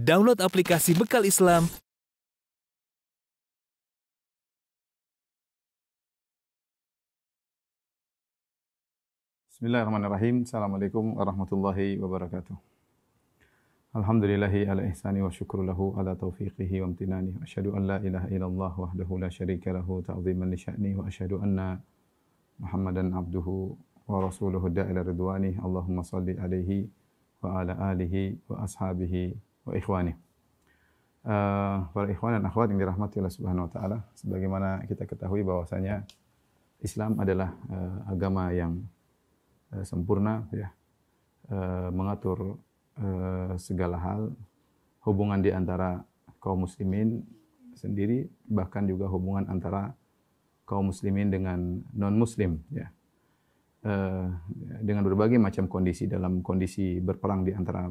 Download aplikasi Bekal Islam. Bismillahirrahmanirrahim. Assalamualaikum warahmatullahi wabarakatuh. Alhamdulillahi ala ihsani wa syukru lahu ala taufiqihi wa amtinani. Wa asyhadu an la ilaha illallah wahdahu la syarika lahu ta'ziman li sya'ni. Wa asyhadu anna Muhammadan abduhu wa rasuluhu da'ila ridwani. Allahumma salli alaihi wa ala alihi wa ashabihi wa ikhwani. Para ikhwan dan akhwat yang dirahmati Allah Subhanahu wa taala, sebagaimana kita ketahui bahwasanya Islam adalah agama yang sempurna, ya, mengatur segala hal, hubungan di antara kaum muslimin sendiri, bahkan juga hubungan antara kaum muslimin dengan non muslim, ya, dengan berbagai macam kondisi, dalam kondisi berperang di antara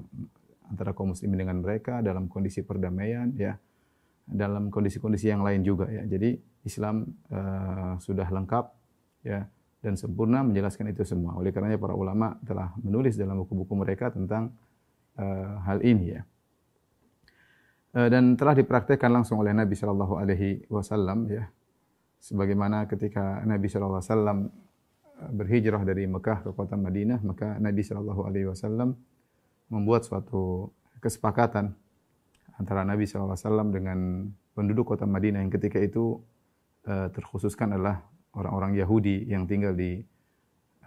kaum muslimin dengan mereka, dalam kondisi perdamaian, ya, dalam kondisi-kondisi yang lain juga, ya. Jadi Islam sudah lengkap, ya, dan sempurna menjelaskan itu semua. Oleh karenanya para ulama telah menulis dalam buku-buku mereka tentang hal ini, ya. Dan telah dipraktekkan langsung oleh Nabi sallallahu alaihi wasallam, ya. Sebagaimana ketika Nabi sallallahu alaihi wasallam berhijrah dari Mekah ke kota Madinah, maka Nabi sallallahu alaihi wasallam membuat suatu kesepakatan antara Nabi sallallahu alaihi wasallam dengan penduduk kota Madinah yang ketika itu terkhususkan adalah orang-orang Yahudi yang tinggal di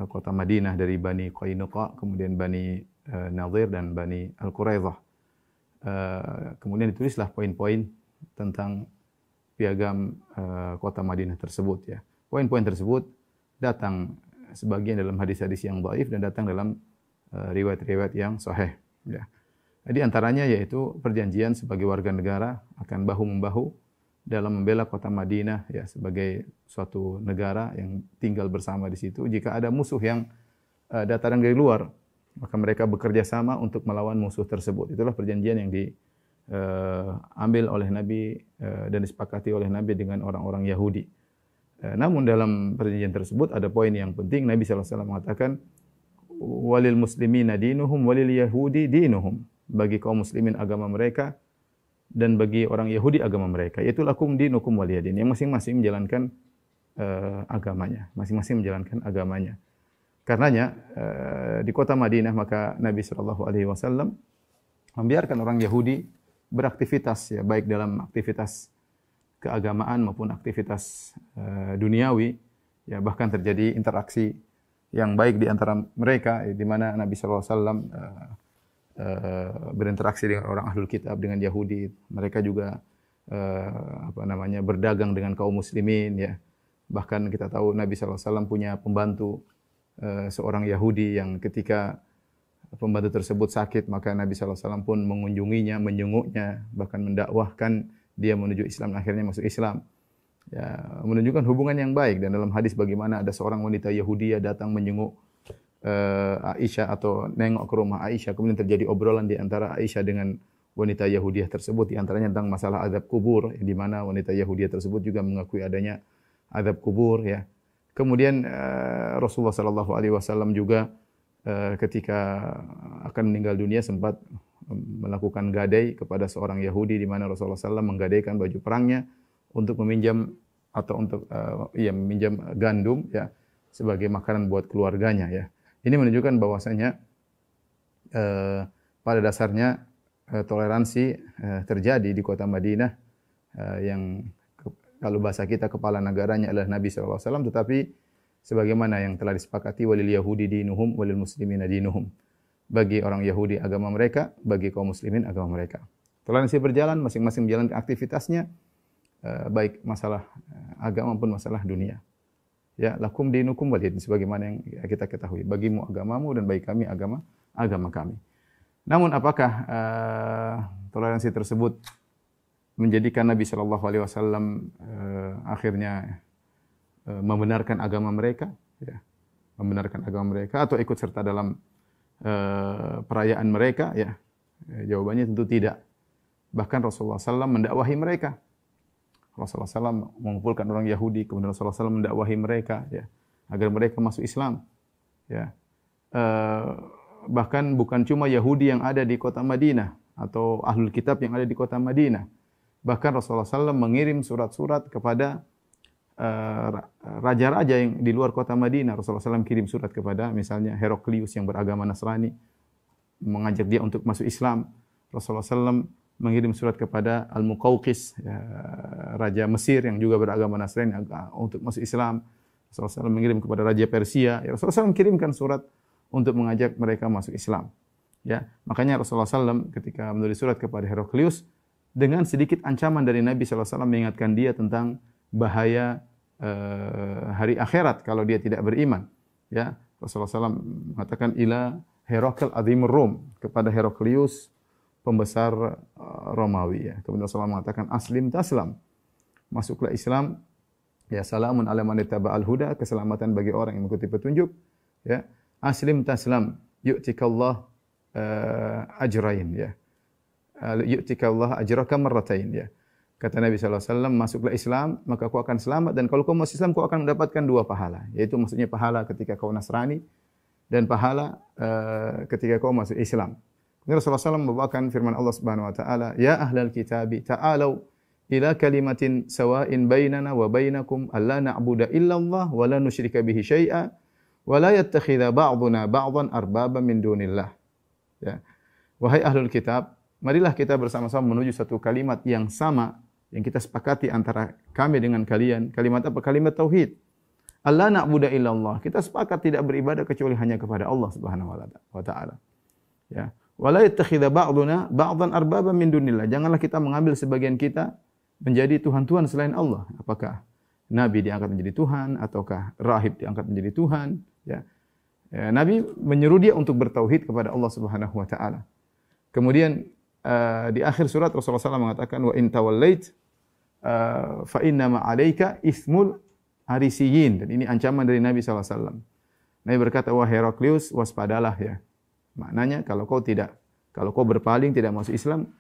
kota Madinah dari Bani Qainuqa, kemudian Bani Nadir dan Bani Al-Quraidah. Kemudian ditulislah poin-poin tentang piagam kota Madinah tersebut, ya. Poin-poin tersebut datang sebagian dalam hadis-hadis yang dhaif dan datang dalam riwayat-riwayat yang sahih, ya. Di antaranya yaitu perjanjian sebagai warga negara akan bahu-membahu dalam membela kota Madinah, ya, sebagai suatu negara yang tinggal bersama di situ. Jika ada musuh yang datang dari luar, maka mereka bekerja sama untuk melawan musuh tersebut. Itulah perjanjian yang diambil oleh Nabi dan disepakati oleh Nabi dengan orang-orang Yahudi. Namun dalam perjanjian tersebut ada poin yang penting. Nabi SAW mengatakan, walil muslimina dinuhum walil yahudi dinuhum. Bagi kaum muslimin agama mereka dan bagi orang Yahudi agama mereka. Yaitu lakum dinukum waliyadin. Yang masing-masing menjalankan agamanya. Masing-masing menjalankan agamanya. Karenanya di kota Madinah maka Nabi SAW membiarkan orang Yahudi beraktivitas, ya, baik dalam aktivitas keagamaan maupun aktivitas duniawi, ya, bahkan terjadi interaksi yang baik di antara mereka, di mana Nabi SAW berinteraksi dengan orang Ahlul Kitab, dengan Yahudi. Mereka juga berdagang dengan kaum muslimin, ya. Bahkan kita tahu Nabi SAW punya pembantu seorang Yahudi yang ketika pembantu tersebut sakit, maka Nabi SAW pun mengunjunginya, menjenguknya, bahkan mendakwahkan dia menuju Islam, akhirnya masuk Islam. Ya, menunjukkan hubungan yang baik. Dan dalam hadis bagaimana ada seorang wanita Yahudi datang menjenguk Aisyah atau nengok ke rumah Aisyah, kemudian terjadi obrolan di antara Aisyah dengan wanita Yahudiyah tersebut, di antaranya tentang masalah azab kubur, di mana wanita Yahudiyah tersebut juga mengakui adanya azab kubur, ya. Kemudian Rasulullah sallallahu alaihi wasallam juga ketika akan meninggal dunia sempat melakukan gadai kepada seorang Yahudi, di mana Rasulullah SAW menggadaikan baju perangnya untuk meminjam atau untuk meminjam gandum, ya, sebagai makanan buat keluarganya, ya. Ini menunjukkan bahwasanya pada dasarnya toleransi terjadi di kota Madinah, yang kalau bahasa kita kepala negaranya adalah Nabi sallallahu alaihi wasallam, tetapi sebagaimana yang telah disepakati, walil yahudi dinuhum walil muslimina dinuhum. Bagi orang Yahudi agama mereka, bagi kaum muslimin agama mereka. Toleransi berjalan, masing-masing menjalankan aktivitasnya, baik masalah agama maupun masalah dunia. Ya, lakum dinukum waliyadin, sebagaimana yang kita ketahui, bagimu agamamu dan bagi kami agama kami. Namun apakah toleransi tersebut menjadikan Nabi sallallahu alaihi wasallam akhirnya membenarkan agama mereka, ya, membenarkan agama mereka atau ikut serta dalam perayaan mereka, ya? Jawabannya tentu tidak. Bahkan Rasulullah SAW mendakwahi mereka. Rasulullah SAW mengumpulkan orang Yahudi, kemudian Rasulullah SAW mendakwahi mereka, ya, agar mereka masuk Islam, ya. Bahkan bukan cuma Yahudi yang ada di kota Madinah, atau ahlul kitab yang ada di kota Madinah. Bahkan Rasulullah SAW mengirim surat-surat kepada raja-raja yang di luar kota Madinah. Rasulullah SAW kirim surat kepada misalnya Heraklius yang beragama Nasrani, mengajak dia untuk masuk Islam. Rasulullah SAW mengirim surat kepada Al-Muqawqis, ya, raja Mesir yang juga beragama Nasrani untuk masuk Islam. Rasulullah SAW mengirim kepada raja Persia. Ya, Rasulullah SAW mengirimkan surat untuk mengajak mereka masuk Islam. Ya, makanya Rasulullah SAW ketika menulis surat kepada Heraklius dengan sedikit ancaman dari Nabi SAW mengingatkan dia tentang bahaya hari akhirat kalau dia tidak beriman. Ya, Rasulullah SAW mengatakan ila Herakl azimur Rum, kepada Heraklius pembesar Romawi. Ya. Kemudian Rasulullah mengatakan aslim taslam, masuklah Islam. Ya, salamun ala man ittaba'al huda, keselamatan bagi orang yang mengikuti petunjuk. Ya, aslim taslam, yu'tikallah ajrain. Ya, yu'tikallah ajraka marratain. Ya. Kata Nabi SAW, masuklah Islam, maka kau akan selamat. Dan kalau kau masuk Islam, kau akan mendapatkan 2 pahala. Yaitu maksudnya pahala ketika kau Nasrani, dan pahala ketika kau masuk Islam. Kemudian Rasulullah SAW membawakan firman Allah Subhanahu Wa Taala, Ya ahlal kitabi, ta'alau ila kalimatin sawa'in bainana wa bainakum, alla na'budu illallah, wa la nusyrika bihi syai'a, wa la yattakhidha ba'duna ba'dan arbaba min dunillah. Ya. Wahai ahlul kitab, marilah kita bersama-sama menuju satu kalimat yang sama, yang kita sepakati antara kami dengan kalian. Kalimat apa? Kalimat tauhid. Allah na'budu illallah. Kita sepakat tidak beribadah kecuali hanya kepada Allah Subhanahu wa taala. Ya. Wala yattakhidha ba'duna ba'dhan arbaba min dunillah. Janganlah kita mengambil sebagian kita menjadi tuhan-tuhan selain Allah. Apakah nabi diangkat menjadi tuhan ataukah rahib diangkat menjadi tuhan, ya. Ya, Nabi menyuruh dia untuk bertauhid kepada Allah Subhanahu wa taala. Kemudian di akhir surat Rasulullah SAW mengatakan wa in tawallait fa inna ma 'alaika ismul arisiyin, dan ini ancaman dari Nabi SAW. Nabi berkata, wahai Heraklius, waspadalah ya. Maknanya kalau kau berpaling tidak masuk Islam,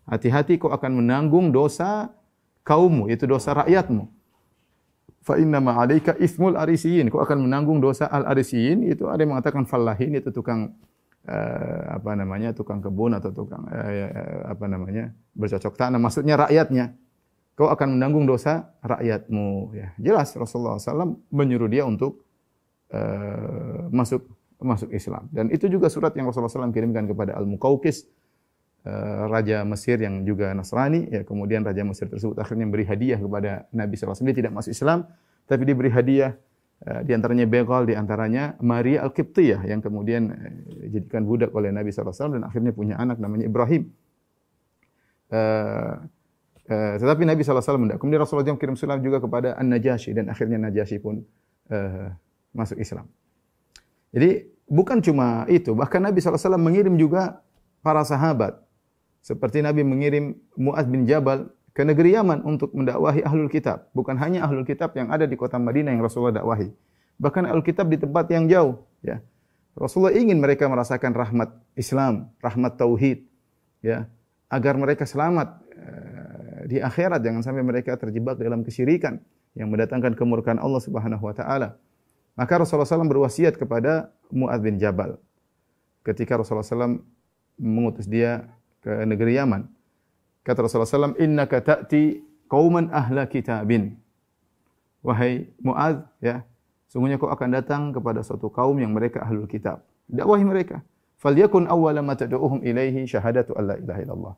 hati-hati kau akan menanggung dosa kaummu, yaitu dosa rakyatmu. Fa inna ma 'alaika ismul arisiyin, kau akan menanggung dosa al-arisiyin, itu ada yang mengatakan fallahin, itu tukang tukang kebun atau tukang bercocok tanam, maksudnya rakyatnya. Kau akan menanggung dosa rakyatmu. Ya, jelas Rasulullah SAW menyuruh dia untuk masuk Islam. Dan itu juga surat yang Rasulullah SAW kirimkan kepada Al-Muqawqis, raja Mesir yang juga Nasrani. Ya, kemudian raja Mesir tersebut akhirnya beri hadiah kepada Nabi SAW. Dia tidak masuk Islam, tapi diberi hadiah. Di antaranya begal, di antaranya Maria Al-Qibtiyah yang kemudian dijadikan budak oleh Nabi SAW dan akhirnya punya anak namanya Ibrahim. Tetapi Nabi SAW tidak. Kemudian Rasulullah SAW kirim surat juga kepada An-Najasyi dan akhirnya Najasyi pun masuk Islam. Jadi bukan cuma itu, bahkan Nabi SAW mengirim juga para sahabat. Seperti Nabi mengirim Mu'adz bin Jabal ke negeri Yaman untuk mendakwahi ahlul kitab. Bukan hanya ahlul kitab yang ada di kota Madinah yang Rasulullah dakwahi. Bahkan ahlul kitab di tempat yang jauh. Ya. Rasulullah ingin mereka merasakan rahmat Islam, rahmat tauhid, ya, agar mereka selamat di akhirat, jangan sampai mereka terjebak dalam kesyirikan yang mendatangkan kemurkaan Allah Subhanahu wa taala. Maka Rasulullah SAW berwasiat kepada Mu'adz bin Jabal ketika Rasulullah SAW mengutus dia ke negeri Yaman. Kata Rasulullah SAW, innaka ta'ti qauman ahla kitabin. Wahai Mu'adz, ya, sungguhnya kau akan datang kepada suatu kaum yang mereka ahlul kitab. Dakwahi mereka. Falyakun awwala ma tad'uuhum ilaihi syahadatu alla ilaha illallah.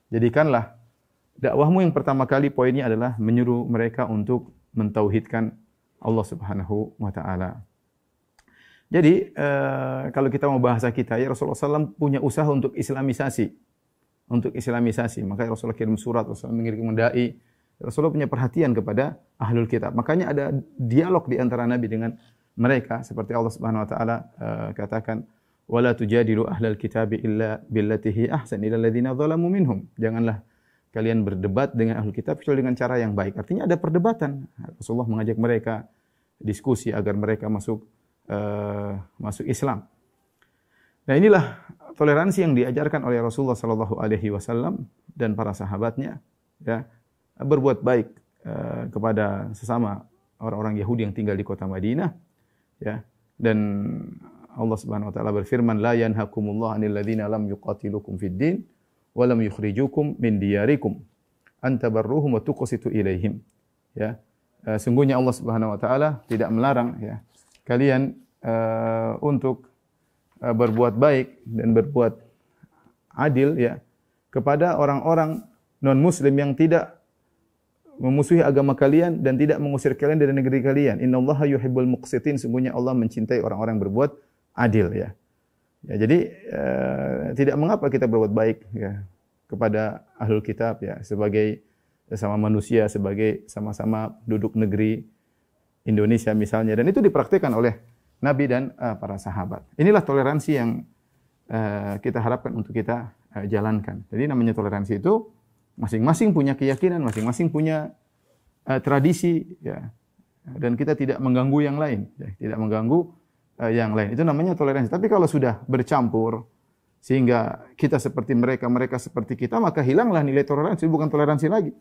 Jadikanlah dakwahmu yang pertama kali poinnya adalah menyuruh mereka untuk mentauhidkan Allah Subhanahu wa taala. Jadi kalau kita mau bahasa kita, ya, Rasulullah SAW punya usaha untuk islamisasi. Maka Rasulullah kirim surat, Rasulullah mengirim dai. Rasulullah punya perhatian kepada ahlul kitab. Makanya ada dialog di antara Nabi dengan mereka, seperti Allah Subhanahu wa taala katakan, "Wala tujadilu ahlal kitabi illa billati hi ahsan ila alladziina dzalamu minhum." Janganlah kalian berdebat dengan ahlul kitab kecuali dengan cara yang baik. Artinya ada perdebatan. Rasulullah mengajak mereka diskusi agar mereka masuk Islam. Nah, inilah toleransi yang diajarkan oleh Rasulullah sallallahu alaihi wasallam dan para sahabatnya, ya, berbuat baik kepada sesama orang-orang Yahudi yang tinggal di kota Madinah, ya. Dan Allah Subhanahu wa taala berfirman, la yanhakumullahu 'anil ladzina lam yuqatilukum fid din wa lam yukhrijukum min diyarikum an tabarruhum wa tuqsitu ilaihim. Ya. Sungguhnya Allah Subhanahu wa taala tidak melarang ya kalian untuk berbuat baik dan berbuat adil ya kepada orang-orang non muslim yang tidak memusuhi agama kalian dan tidak mengusir kalian dari negeri kalian. Innallaha yuhibbul muqsitin, sungguhnya Allah mencintai orang-orang yang berbuat adil ya. Ya, jadi tidak mengapa kita berbuat baik ya kepada ahlul kitab ya sebagai sesama manusia, sebagai sama-sama duduk negeri Indonesia misalnya, dan itu dipraktikkan oleh Nabi dan para sahabat. Inilah toleransi yang kita harapkan untuk kita jalankan. Jadi namanya toleransi itu masing-masing punya keyakinan, masing-masing punya tradisi ya. Dan kita tidak mengganggu yang lain, ya. Tidak mengganggu yang lain. Itu namanya toleransi. Tapi kalau sudah bercampur sehingga kita seperti mereka, mereka seperti kita, maka hilanglah nilai toleransi, bukan toleransi lagi.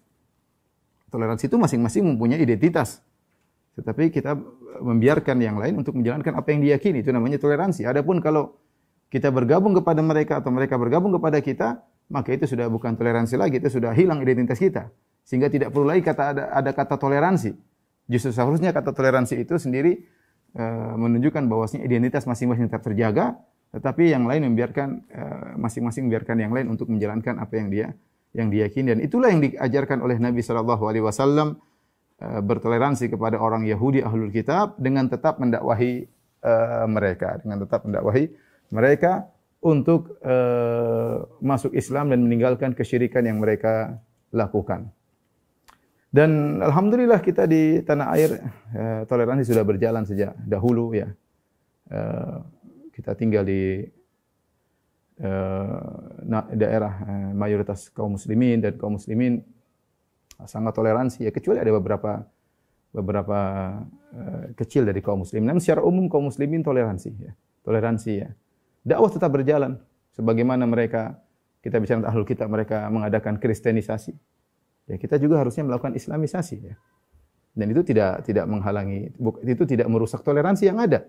Toleransi itu masing-masing mempunyai identitas. Tetapi kita membiarkan yang lain untuk menjalankan apa yang diyakini, itu namanya toleransi. Adapun kalau kita bergabung kepada mereka atau mereka bergabung kepada kita, maka itu sudah bukan toleransi lagi, itu sudah hilang identitas kita. Sehingga tidak perlu lagi ada kata toleransi. Justru seharusnya kata toleransi itu sendiri menunjukkan bahwasanya identitas masing-masing tetap terjaga, tetapi yang lain membiarkan masing-masing membiarkan yang lain untuk menjalankan apa yang dia yakini, dan itulah yang diajarkan oleh Nabi sallallahu alaihi wasallam, bertoleransi kepada orang Yahudi ahlul kitab dengan tetap mendakwahi mereka untuk masuk Islam dan meninggalkan kesyirikan yang mereka lakukan. Dan alhamdulillah kita di tanah air toleransi sudah berjalan sejak dahulu ya. Kita tinggal di daerah mayoritas kaum muslimin, dan kaum muslimin sangat toleransi ya, kecuali ada beberapa kecil dari kaum muslimin. Namun secara umum kaum muslimin toleransi ya. Dakwah tetap berjalan sebagaimana mereka, kita bicara tentang ahlul kitab, mereka mengadakan kristenisasi. Ya, kita juga harusnya melakukan islamisasi ya. Dan itu tidak menghalangi, itu tidak merusak toleransi yang ada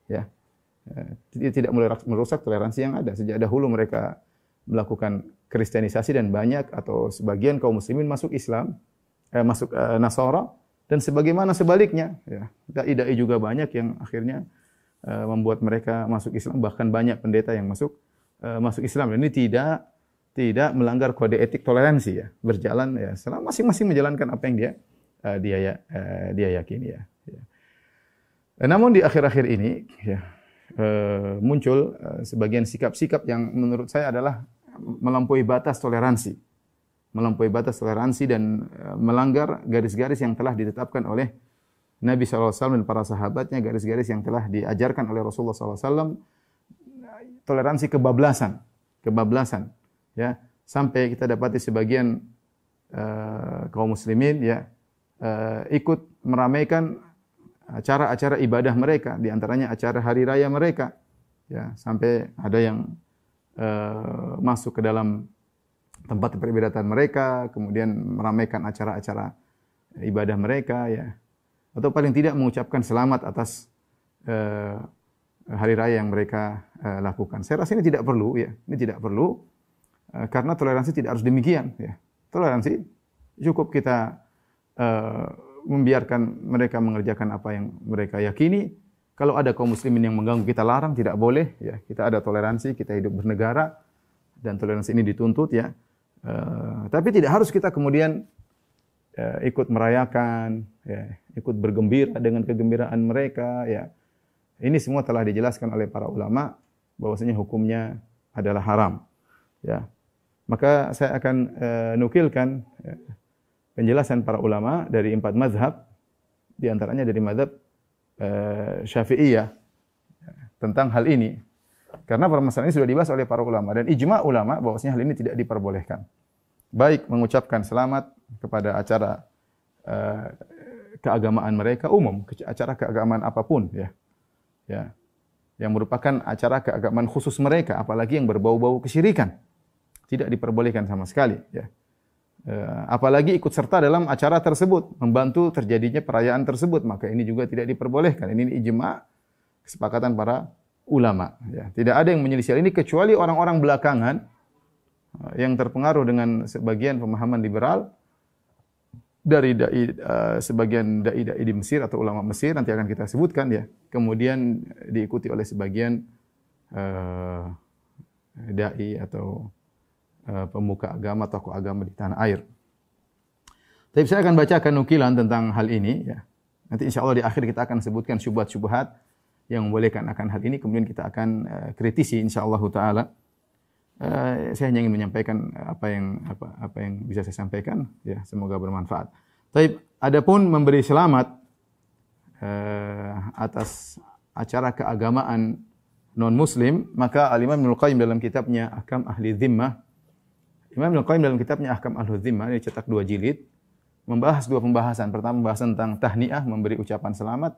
ya. Tidak merusak toleransi yang ada. Sejak dahulu mereka melakukan kristenisasi dan banyak atau sebagian kaum muslimin masuk Islam, masuk Nasara, dan sebagaimana sebaliknya ya. Dai-dai juga banyak yang akhirnya membuat mereka masuk Islam, bahkan banyak pendeta yang masuk Islam. Dan ini tidak melanggar kode etik toleransi ya, berjalan ya, selama masing-masing menjalankan apa yang dia yakini ya. Namun di akhir-akhir ini ya, muncul sebagian sikap-sikap yang menurut saya adalah melampaui batas toleransi, dan melanggar garis-garis yang telah ditetapkan oleh Nabi SAW dan para sahabatnya, garis-garis yang telah diajarkan oleh Rasulullah SAW. Toleransi kebablasan ya, sampai kita dapati sebagian kaum muslimin ya ikut meramaikan acara-acara ibadah mereka, di antaranya acara hari raya mereka ya, sampai ada yang masuk ke dalam tempat peribadatan mereka, kemudian meramaikan acara-acara ibadah mereka ya, atau paling tidak mengucapkan selamat atas hari raya yang mereka lakukan. Saya rasa ini tidak perlu ya, karena toleransi tidak harus demikian ya. Toleransi cukup kita membiarkan mereka mengerjakan apa yang mereka yakini. Kalau ada kaum muslimin yang mengganggu, kita larang, tidak boleh ya. Kita ada toleransi, kita hidup bernegara, dan toleransi ini dituntut ya. Tapi tidak harus kita kemudian ikut merayakan ya, ikut bergembira dengan kegembiraan mereka ya. Ini semua telah dijelaskan oleh para ulama bahwasanya hukumnya adalah haram ya. Maka saya akan nukilkan penjelasan para ulama dari 4 mazhab, di antaranya dari mazhab Syafi'iyah tentang hal ini. Karena permasalahan ini sudah dibahas oleh para ulama, dan ijma' ulama bahwasanya hal ini tidak diperbolehkan. Baik mengucapkan selamat kepada acara keagamaan mereka umum, acara keagamaan apapun ya. Ya. Yang merupakan acara keagamaan khusus mereka, apalagi yang berbau-bau kesyirikan. Tidak diperbolehkan sama sekali ya. Apalagi ikut serta dalam acara tersebut, membantu terjadinya perayaan tersebut, maka ini juga tidak diperbolehkan. Ini ijma' kesepakatan para ulama ya. Tidak ada yang menyelisih ini kecuali orang-orang belakangan yang terpengaruh dengan sebagian pemahaman liberal dari sebagian dai-dai di Mesir atau ulama Mesir, nanti akan kita sebutkan ya. Kemudian diikuti oleh sebagian dai atau pemuka agama, tokoh agama di tanah air. Tapi saya akan bacakan nukilan tentang hal ini ya. Nanti insya Allah di akhir kita akan sebutkan syubhat-syubhat yang membolehkan akan hal ini. Kemudian kita akan kritisi insya Allah Taala. Saya hanya ingin menyampaikan apa yang bisa saya sampaikan ya, semoga bermanfaat. Tapi adapun memberi selamat atas acara keagamaan non muslim, maka Al-Imam Ibnu Qayyim dalam kitabnya Ahkam Ahli Dhimmah, Imam Ibnu Qayyim dalam kitabnya Ahkam Ahli Dhimmah, ini cetak 2 jilid, membahas 2 pembahasan. Pertama pembahasan tentang tahniah, memberi ucapan selamat.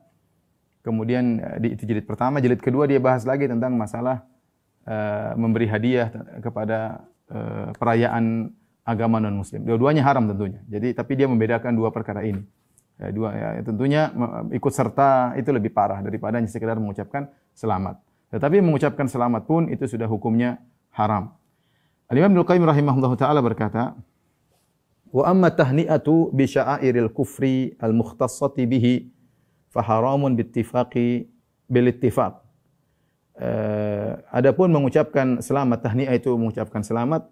Kemudian di jilid pertama, jilid kedua dia bahas lagi tentang masalah memberi hadiah kepada perayaan agama non muslim. Dua-duanya haram tentunya. Jadi tapi dia membedakan 2 perkara ini. Tentunya ikut serta itu lebih parah daripada hanya sekedar mengucapkan selamat. Tetapi mengucapkan selamat pun itu sudah hukumnya haram. Al-Imam Ibnu Qayyim rahimahullahu taala berkata, "Wa amma tahni'atu bi sya'airil kufri al-mukhtassati bihi fa haramun bil ittifaq." Adapun mengucapkan selamat, tahniah itu mengucapkan selamat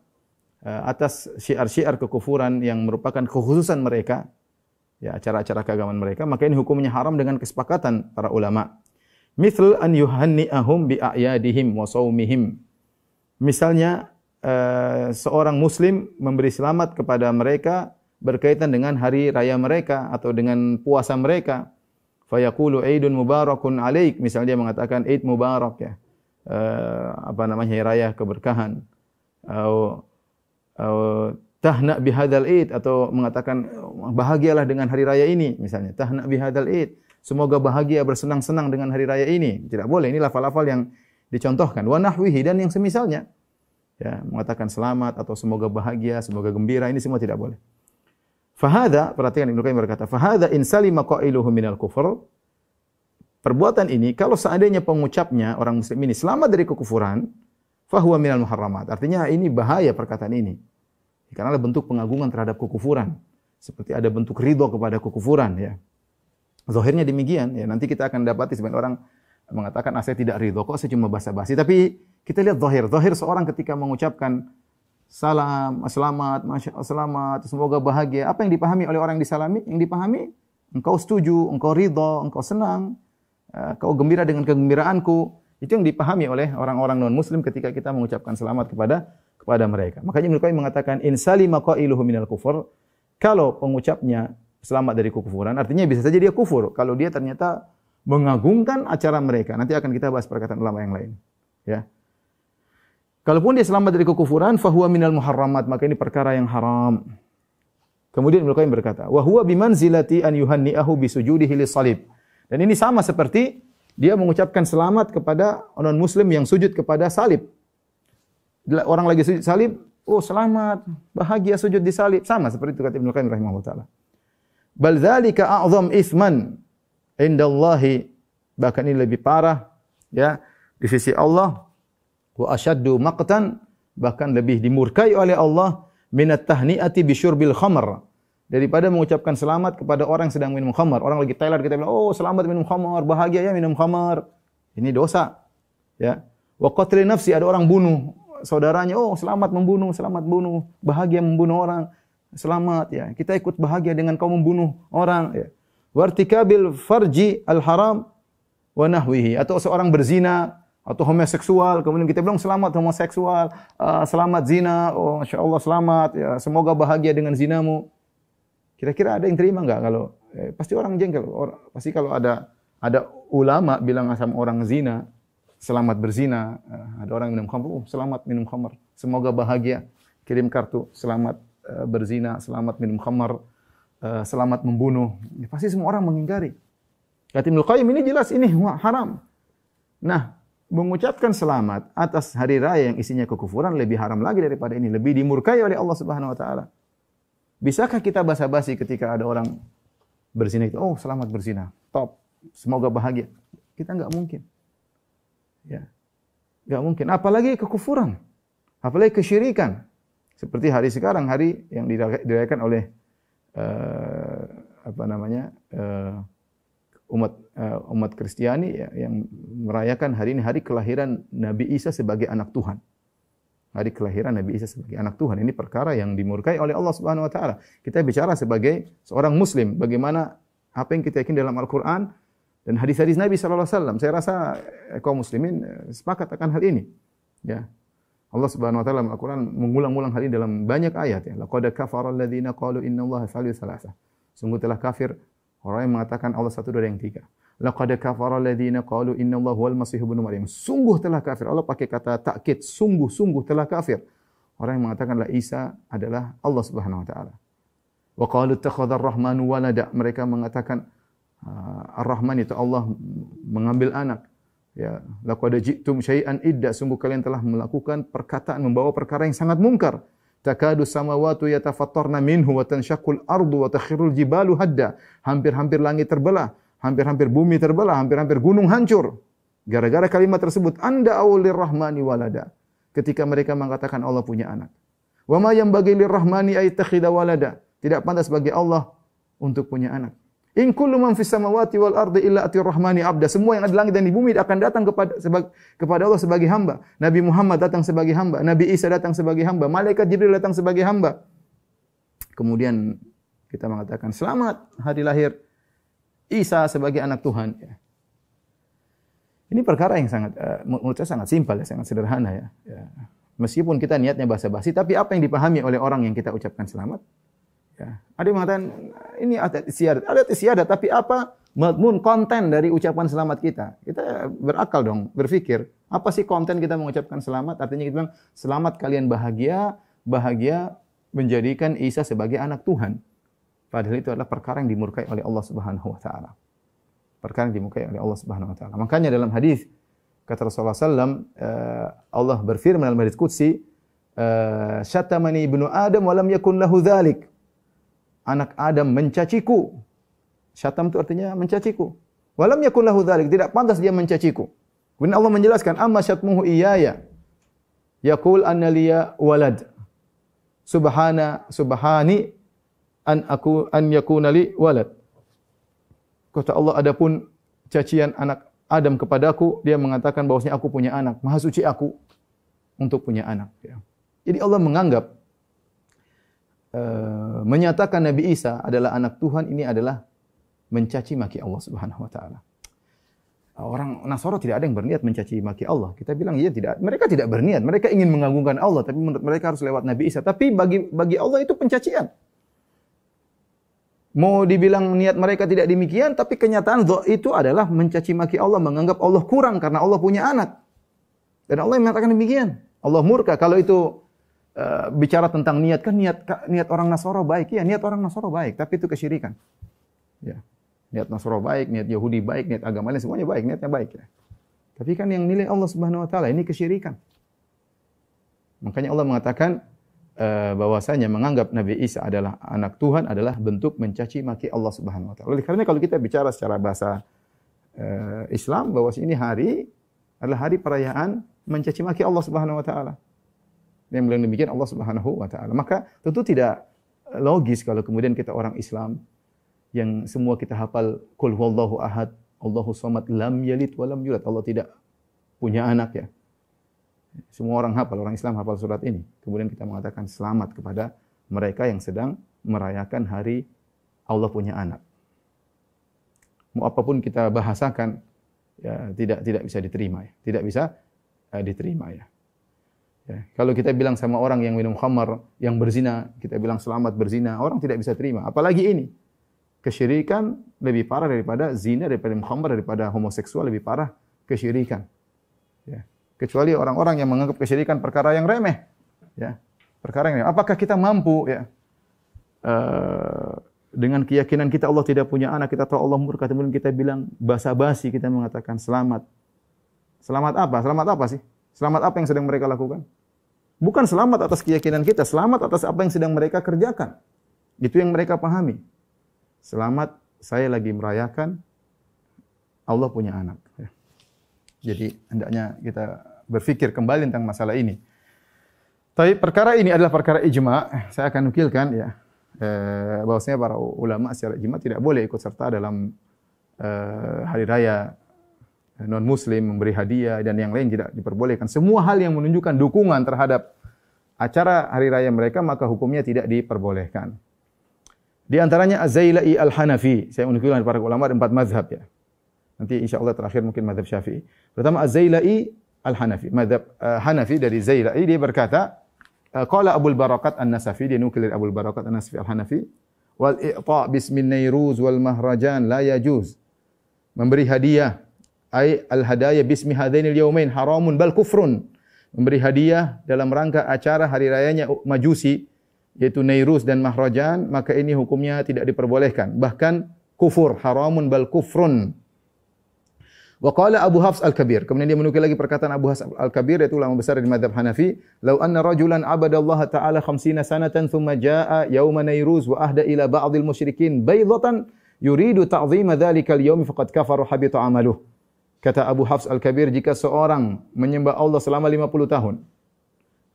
atas syiar-syiar kekufuran yang merupakan kekhususan mereka, ya acara-acara keagamaan mereka, maka ini hukumnya haram dengan kesepakatan para ulama. Mithl an yuhanni'ahum bi a'yadihim wa shaumihim. Misalnya seorang muslim memberi selamat kepada mereka berkaitan dengan hari raya mereka atau dengan puasa mereka. Fayaqulu Eidun mubarakun alaik, misalnya dia mengatakan Eid mubarak ya. Hari raya keberkahan. Tahna bihadzal Eid, atau mengatakan bahagialah dengan hari raya ini misalnya. Tahna bihadzal Eid, semoga bahagia bersenang-senang dengan hari raya ini. Tidak boleh, ini lafal-lafal yang dicontohkan. Wa nahwihi, dan yang semisalnya. Ya, mengatakan selamat atau semoga bahagia, semoga gembira, ini semua tidak boleh. Fahada, perhatikan Ibnu Qayyim berkata, fahada in salima qailuhu minal kufur. Perbuatan ini kalau seandainya pengucapnya orang muslim ini selamat dari kekufuran, fahuwa minal muharramat. Artinya ini bahaya perkataan ini. Karena ada bentuk pengagungan terhadap kekufuran, seperti ada bentuk ridho kepada kekufuran ya. Zahirnya demikian ya. Nanti kita akan dapati sebagian orang mengatakan saya tidak ridho, kok saya cuma basa-basi. Tapi kita lihat zahir seorang ketika mengucapkan salam, selamat, masya Allah, selamat, semoga bahagia. Apa yang dipahami oleh orang yang disalami? Yang dipahami, engkau setuju, engkau ridho, engkau senang, engkau gembira dengan kegembiraanku. Itu yang dipahami oleh orang-orang non-muslim ketika kita mengucapkan selamat kepada mereka. Makanya Ibnu Qayyim mengatakan, in salima qailuhu minal kufur. Kalau pengucapnya selamat dari kekufuran, artinya bisa saja dia kufur. Kalau dia ternyata mengagungkan acara mereka. Nanti akan kita bahas perkataan ulama yang lain. Ya. Kalaupun dia selamat dari kekufuran, fahuwa minal muharramat, maka ini perkara yang haram. Kemudian Ibnu Qayyim berkata, wa huwa bimanzilati an yuhanni'ahu bisujudihi lis-salib. Dan ini sama seperti dia mengucapkan selamat kepada non muslim yang sujud kepada salib. Orang lagi sujud salib, oh selamat, bahagia sujud di salib. Sama seperti itu kata Ibnu Qayyim rahimahullah taala. Bal dzalika a'zam itsman indallahi, bahkan ini lebih parah ya di sisi Allah. Wa asyaddu maqtan, bahkan lebih dimurkai oleh Allah minat tahni'ati bisyurbil khamr, daripada mengucapkan selamat kepada orang yang sedang minum khamar. Orang lagi teler kita bilang, "Oh, selamat minum khamar, bahagia ya minum khamar." Ini dosa. Ya. Wa qatli nafsi, ada orang bunuh saudaranya, "Oh, selamat bunuh, bahagia membunuh orang." Selamat ya. Kita ikut bahagia dengan kau membunuh orang ya. Wa irtikabil farji al-haram wa nahwihi, atau seorang berzina atau homoseksual, kemudian kita bilang selamat homoseksual, selamat zina, oh masya Allah selamat, ya semoga bahagia dengan zinamu. Kira-kira ada yang terima enggak kalau pasti orang jengkel. Pasti kalau ada ulama bilang sama orang zina, selamat berzina, ada orang minum khamr, oh selamat minum khamr, semoga bahagia, kirim kartu selamat berzina, selamat minum khamr, selamat membunuh. Ya, pasti semua orang mengingkari. Kata Ibnu Qayyim ini jelas ini haram. Nah, mengucapkan selamat atas hari raya yang isinya kekufuran lebih haram lagi daripada ini, lebih dimurkai oleh Allah Subhanahu wa taala. Bisakah kita basa-basi ketika ada orang berzina itu, oh selamat berzina, top, semoga bahagia? Kita enggak mungkin. Ya. Enggak mungkin, apalagi kekufuran, apalagi kesyirikan. Seperti hari sekarang, hari yang dirayakan oleh umat Kristiani ya, yang merayakan hari ini hari kelahiran Nabi Isa sebagai anak Tuhan. Hari kelahiran Nabi Isa sebagai anak Tuhan. Ini perkara yang dimurkai oleh Allah Subhanahu wa taala. Kita bicara sebagai seorang muslim, bagaimana apa yang kita yakini dalam Al-Qur'an dan hadis-hadis Nabi sallallahu alaihi wasallam. Saya rasa kaum muslimin sepakat akan hal ini. Ya. Allah Subhanahu wa taala dalam Al-Qur'an mengulang-ulang hal ini dalam banyak ayat ya. Laqad kafara alladziina qalu innallaha tsalitsu tsalatsa. Sungguh telah kafir orang yang mengatakan Allah satu dari yang tiga. Laqad kafara alladziina qalu innallaha huwal masih ibnu Maryam. Sungguh telah kafir. Allah pakai kata takkid, sungguh telah kafir. Orang yang mengatakan la Isa adalah Allah Subhanahu wa taala. Wa qalu ittakhadha ar-rahmanu walada. Mereka mengatakan Ar-Rahman itu Allah mengambil anak. Ya, laqad ji'tum syai'an idda, sungguh kalian telah melakukan perkataan membawa perkara yang sangat mungkar. Takadu samawati yatafattarna minhu wa tanshaqqul ardu wa takhirul jibalu hadda. Hampir-hampir langit terbelah, hampir-hampir bumi terbelah, hampir-hampir gunung hancur. Gara-gara kalimat tersebut, anda awlir rahmani walada. Ketika mereka mengatakan Allah punya anak. Wa ma yanbaghi lirrahmani ay yattakhidha walada. Tidak pantas bagi Allah untuk punya anak. In kullu man fis samawati wal ardi illa atir rahmani abda. Semua yang ada di langit dan di bumi akan datang kepada Allah sebagai hamba. Nabi Muhammad datang sebagai hamba, Nabi Isa datang sebagai hamba, malaikat Jibril datang sebagai hamba. Kemudian kita mengatakan selamat hari lahir Isa sebagai anak Tuhan. Ini perkara yang sangat menurut saya sangat simpel ya, sangat sederhana ya. Meskipun kita niatnya basa-basi, tapi apa yang dipahami oleh orang yang kita ucapkan selamat? Ya. Ada yang mengatakan ini ada istiadat, tapi apa madmun konten dari ucapan selamat kita? Kita berakal dong, berpikir apa sih konten kita mengucapkan selamat? Artinya kita bilang selamat kalian bahagia menjadikan Isa sebagai anak Tuhan. Padahal itu adalah perkara yang dimurkai oleh Allah Subhanahu wa taala. Perkara yang dimurkai oleh Allah Subhanahu wa taala. Makanya dalam hadis kata Rasulullah sallallahu Allah berfirman dalam hadis qudsi, syatamani ibnu Adam wa lam yakun lahu dzalik. Anak Adam mencaciku. Syatam itu artinya mencaciku. Walam yakun lahu dzalik, tidak pantas dia mencaciku. Kemudian Allah menjelaskan, amma syatmuhu iyaya. Yaqul anna liya walad. Subhani an yakuna li walad. Kata Allah, adapun cacian anak Adam kepadaku, dia mengatakan bahwasanya aku punya anak. Maha suci aku untuk punya anak. Jadi Allah menganggap menyatakan Nabi Isa adalah anak Tuhan ini adalah mencaci maki Allah Subhanahu wa taala. Orang Nasara tidak ada yang berniat mencaci maki Allah. Kita bilang iya tidak. Mereka tidak berniat. Mereka ingin mengagungkan Allah, tapi menurut mereka harus lewat Nabi Isa. Tapi bagi Allah itu pencacian. Mau dibilang niat mereka tidak demikian, tapi kenyataan itu adalah mencaci maki Allah, menganggap Allah kurang karena Allah punya anak. Dan Allah yang mengatakan demikian. Allah murka kalau itu bicara tentang niat, kan niat orang Nasara baik. Ya, niat orang Nasara baik, tapi itu kesyirikan. Ya. Niat Nasara baik, niat Yahudi baik, niat agama lain semuanya baik, niatnya baik ya. Tapi kan yang nilai Allah Subhanahu wa taala ini kesyirikan. Makanya Allah mengatakan bahwasanya menganggap Nabi Isa adalah anak Tuhan adalah bentuk mencaci maki Allah Subhanahu wa taala. Oleh karena kalau kita bicara secara bahasa Islam bahwa ini hari adalah hari perayaan mencaci maki Allah Subhanahu wa taala. Yang bilang demikian Allah Subhanahu wa taala. Maka tentu tidak logis kalau kemudian kita orang Islam yang semua kita hafal qul huwallahu ahad, Allahu samad, lam yalid wa lam yulad. Allah tidak punya anak ya. Semua orang hafal, orang Islam hafal surat ini. Kemudian kita mengatakan selamat kepada mereka yang sedang merayakan hari Allah punya anak. Mau apapun kita bahasakan ya tidak bisa diterima ya. Tidak bisa diterima ya. Ya, kalau kita bilang sama orang yang minum khamar, yang berzina, kita bilang selamat berzina, orang tidak bisa terima. Apalagi ini. Kesyirikan lebih parah daripada zina, daripada khamar, daripada homoseksual, lebih parah kesyirikan. Ya. Kecuali orang-orang yang menganggap kesyirikan perkara yang remeh. Ya. Perkara yang remeh. Apakah kita mampu ya, dengan keyakinan kita Allah tidak punya anak, kita tahu Allah murka, kemudian kita bilang basa-basi, kita mengatakan selamat. Selamat apa? Selamat apa sih? Selamat apa yang sedang mereka lakukan? Bukan selamat atas keyakinan kita, selamat atas apa yang sedang mereka kerjakan. Itu yang mereka pahami. Selamat saya lagi merayakan Allah punya anak. Jadi hendaknya kita berpikir kembali tentang masalah ini. Tapi perkara ini adalah perkara ijma. Saya akan nukilkan ya. Bahwasanya para ulama secara ijma tidak boleh ikut serta dalam hari raya non muslim, memberi hadiah dan yang lain tidak diperbolehkan. Semua hal yang menunjukkan dukungan terhadap acara hari raya mereka maka hukumnya tidak diperbolehkan. Di antaranya Az-Zailai Al-Hanafi. Saya menukilkan para ulama ada 4 mazhab ya. Nanti insyaallah terakhir mungkin mazhab Syafi'i. Pertama Az-Zailai Al-Hanafi. Mazhab Hanafi dari Zailai dia berkata, qala Abul Barakat An-Nasafi, dia nukil dari Abul Barakat An-Nasafi Al-Hanafi, wal i'ta' bismin nairuz wal mahrajan la yajuz. Memberi hadiah ay al-hadaya bismi hadainil yaumain haramun bal kufrun. Memberi hadiah dalam rangka acara hari rayanya Majusi yaitu nairuz dan mahrajan, maka ini hukumnya tidak diperbolehkan, bahkan kufur, haramun bal kufrun. Wa qala Abu Hafs Al-Kabir. Kemudian dia menukil lagi perkataan Abu Hafs Al-Kabir yaitu ulama besar di mazhab Hanafi, "Lau anna rajulan abadallaha ta'ala 50 sanatan thumma jaa'a yauma nairuz wa ahda ila ba'dil musyrikin baydatan yuridu ta'dhima dhalikal yaumi faqad kafara habita 'amaluh." Kata Abu Hafs Al-Kabir, jika seorang menyembah Allah selama 50 tahun,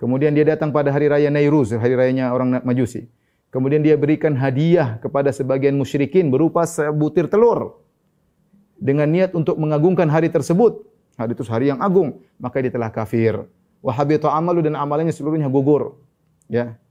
kemudian dia datang pada hari raya Nairuz, hari rayanya orang Majusi, kemudian dia berikan hadiah kepada sebagian musyrikin berupa sebutir telur, dengan niat untuk mengagungkan hari tersebut, hari itu hari yang agung, maka dia telah kafir. Wa habita amalu, dan amalannya seluruhnya gugur. Ya.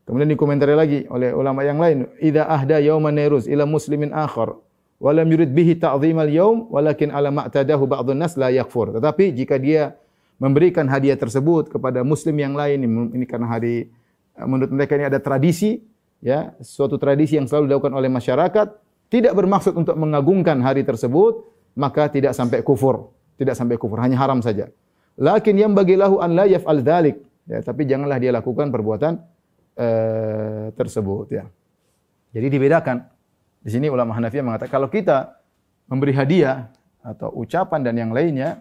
Kemudian dikomentari lagi oleh ulama yang lain, idza ahda yauman nairuz ila muslimin akhar wa lam yurid bihi ta'dhimal yaum walakin ala ma'tadahu ba'dun nas la yakfur. Tetapi jika dia memberikan hadiah tersebut kepada muslim yang lain, ini karena hari menurut mereka ini ada tradisi, ya, suatu tradisi yang selalu dilakukan oleh masyarakat, tidak bermaksud untuk mengagungkan hari tersebut, maka tidak sampai kufur. Tidak sampai kufur, hanya haram saja. Lakin yang bagi lahu an la yaf'al dzalik. Ya, tapi janganlah dia lakukan perbuatan tersebut. Ya. Jadi dibedakan. Di sini ulama Hanafi mengatakan kalau kita memberi hadiah atau ucapan dan yang lainnya